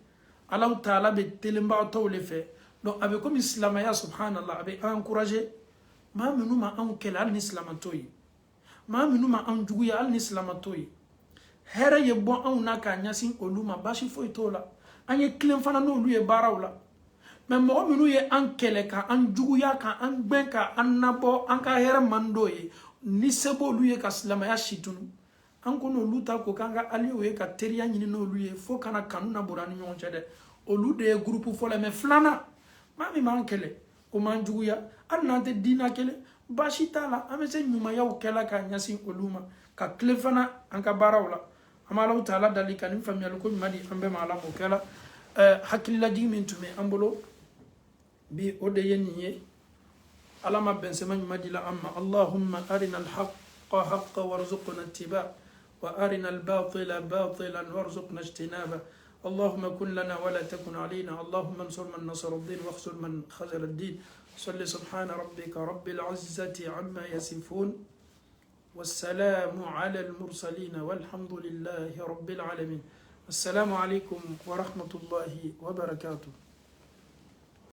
Allah Taala be telemba tawle fe donc avec comme islam ya subhanallah abe encourager ma minu ma an kela al islam toyi ma minu ma an juguya al islam toyi here ye bon an naka nyasin oluma bashi fo itola anye clé fana no lu ye barawla mais mo minu ye an kele ka an juguya ka an gben ka an nabo an ka here mando ye ni sebo lu ye ka islam ya shitunu an kono luta ko kanga aliyo ye ka teriya nyini no lu ye fo kana kanuna burani nyon chede o lu de groupe fo le me flana mami man kele o man juguya an nante dina kele bashi tala amese nyuma ya ukela ka nyasi oluma ka klefana an ka barawla ama Allah Taala dalika nim famiyal ko madi ambe mala mo kala hakilla jimin tume ambolo bi ode yeniye alama bensema madila amma Allahumma arina al-haqqa haqqan warzuqna ittiba wa arina al-batila batilan warzuqna ijtinaba اللهم كن لنا ولا تكن علينا، اللهم انصر من نصر الدين واخذل من خذل الدين. صل سبحان ربك رب العزة عما يصفون والسلام على المرسلين والحمد لله رب العالمين. السلام عليكم ورحمة الله وبركاته.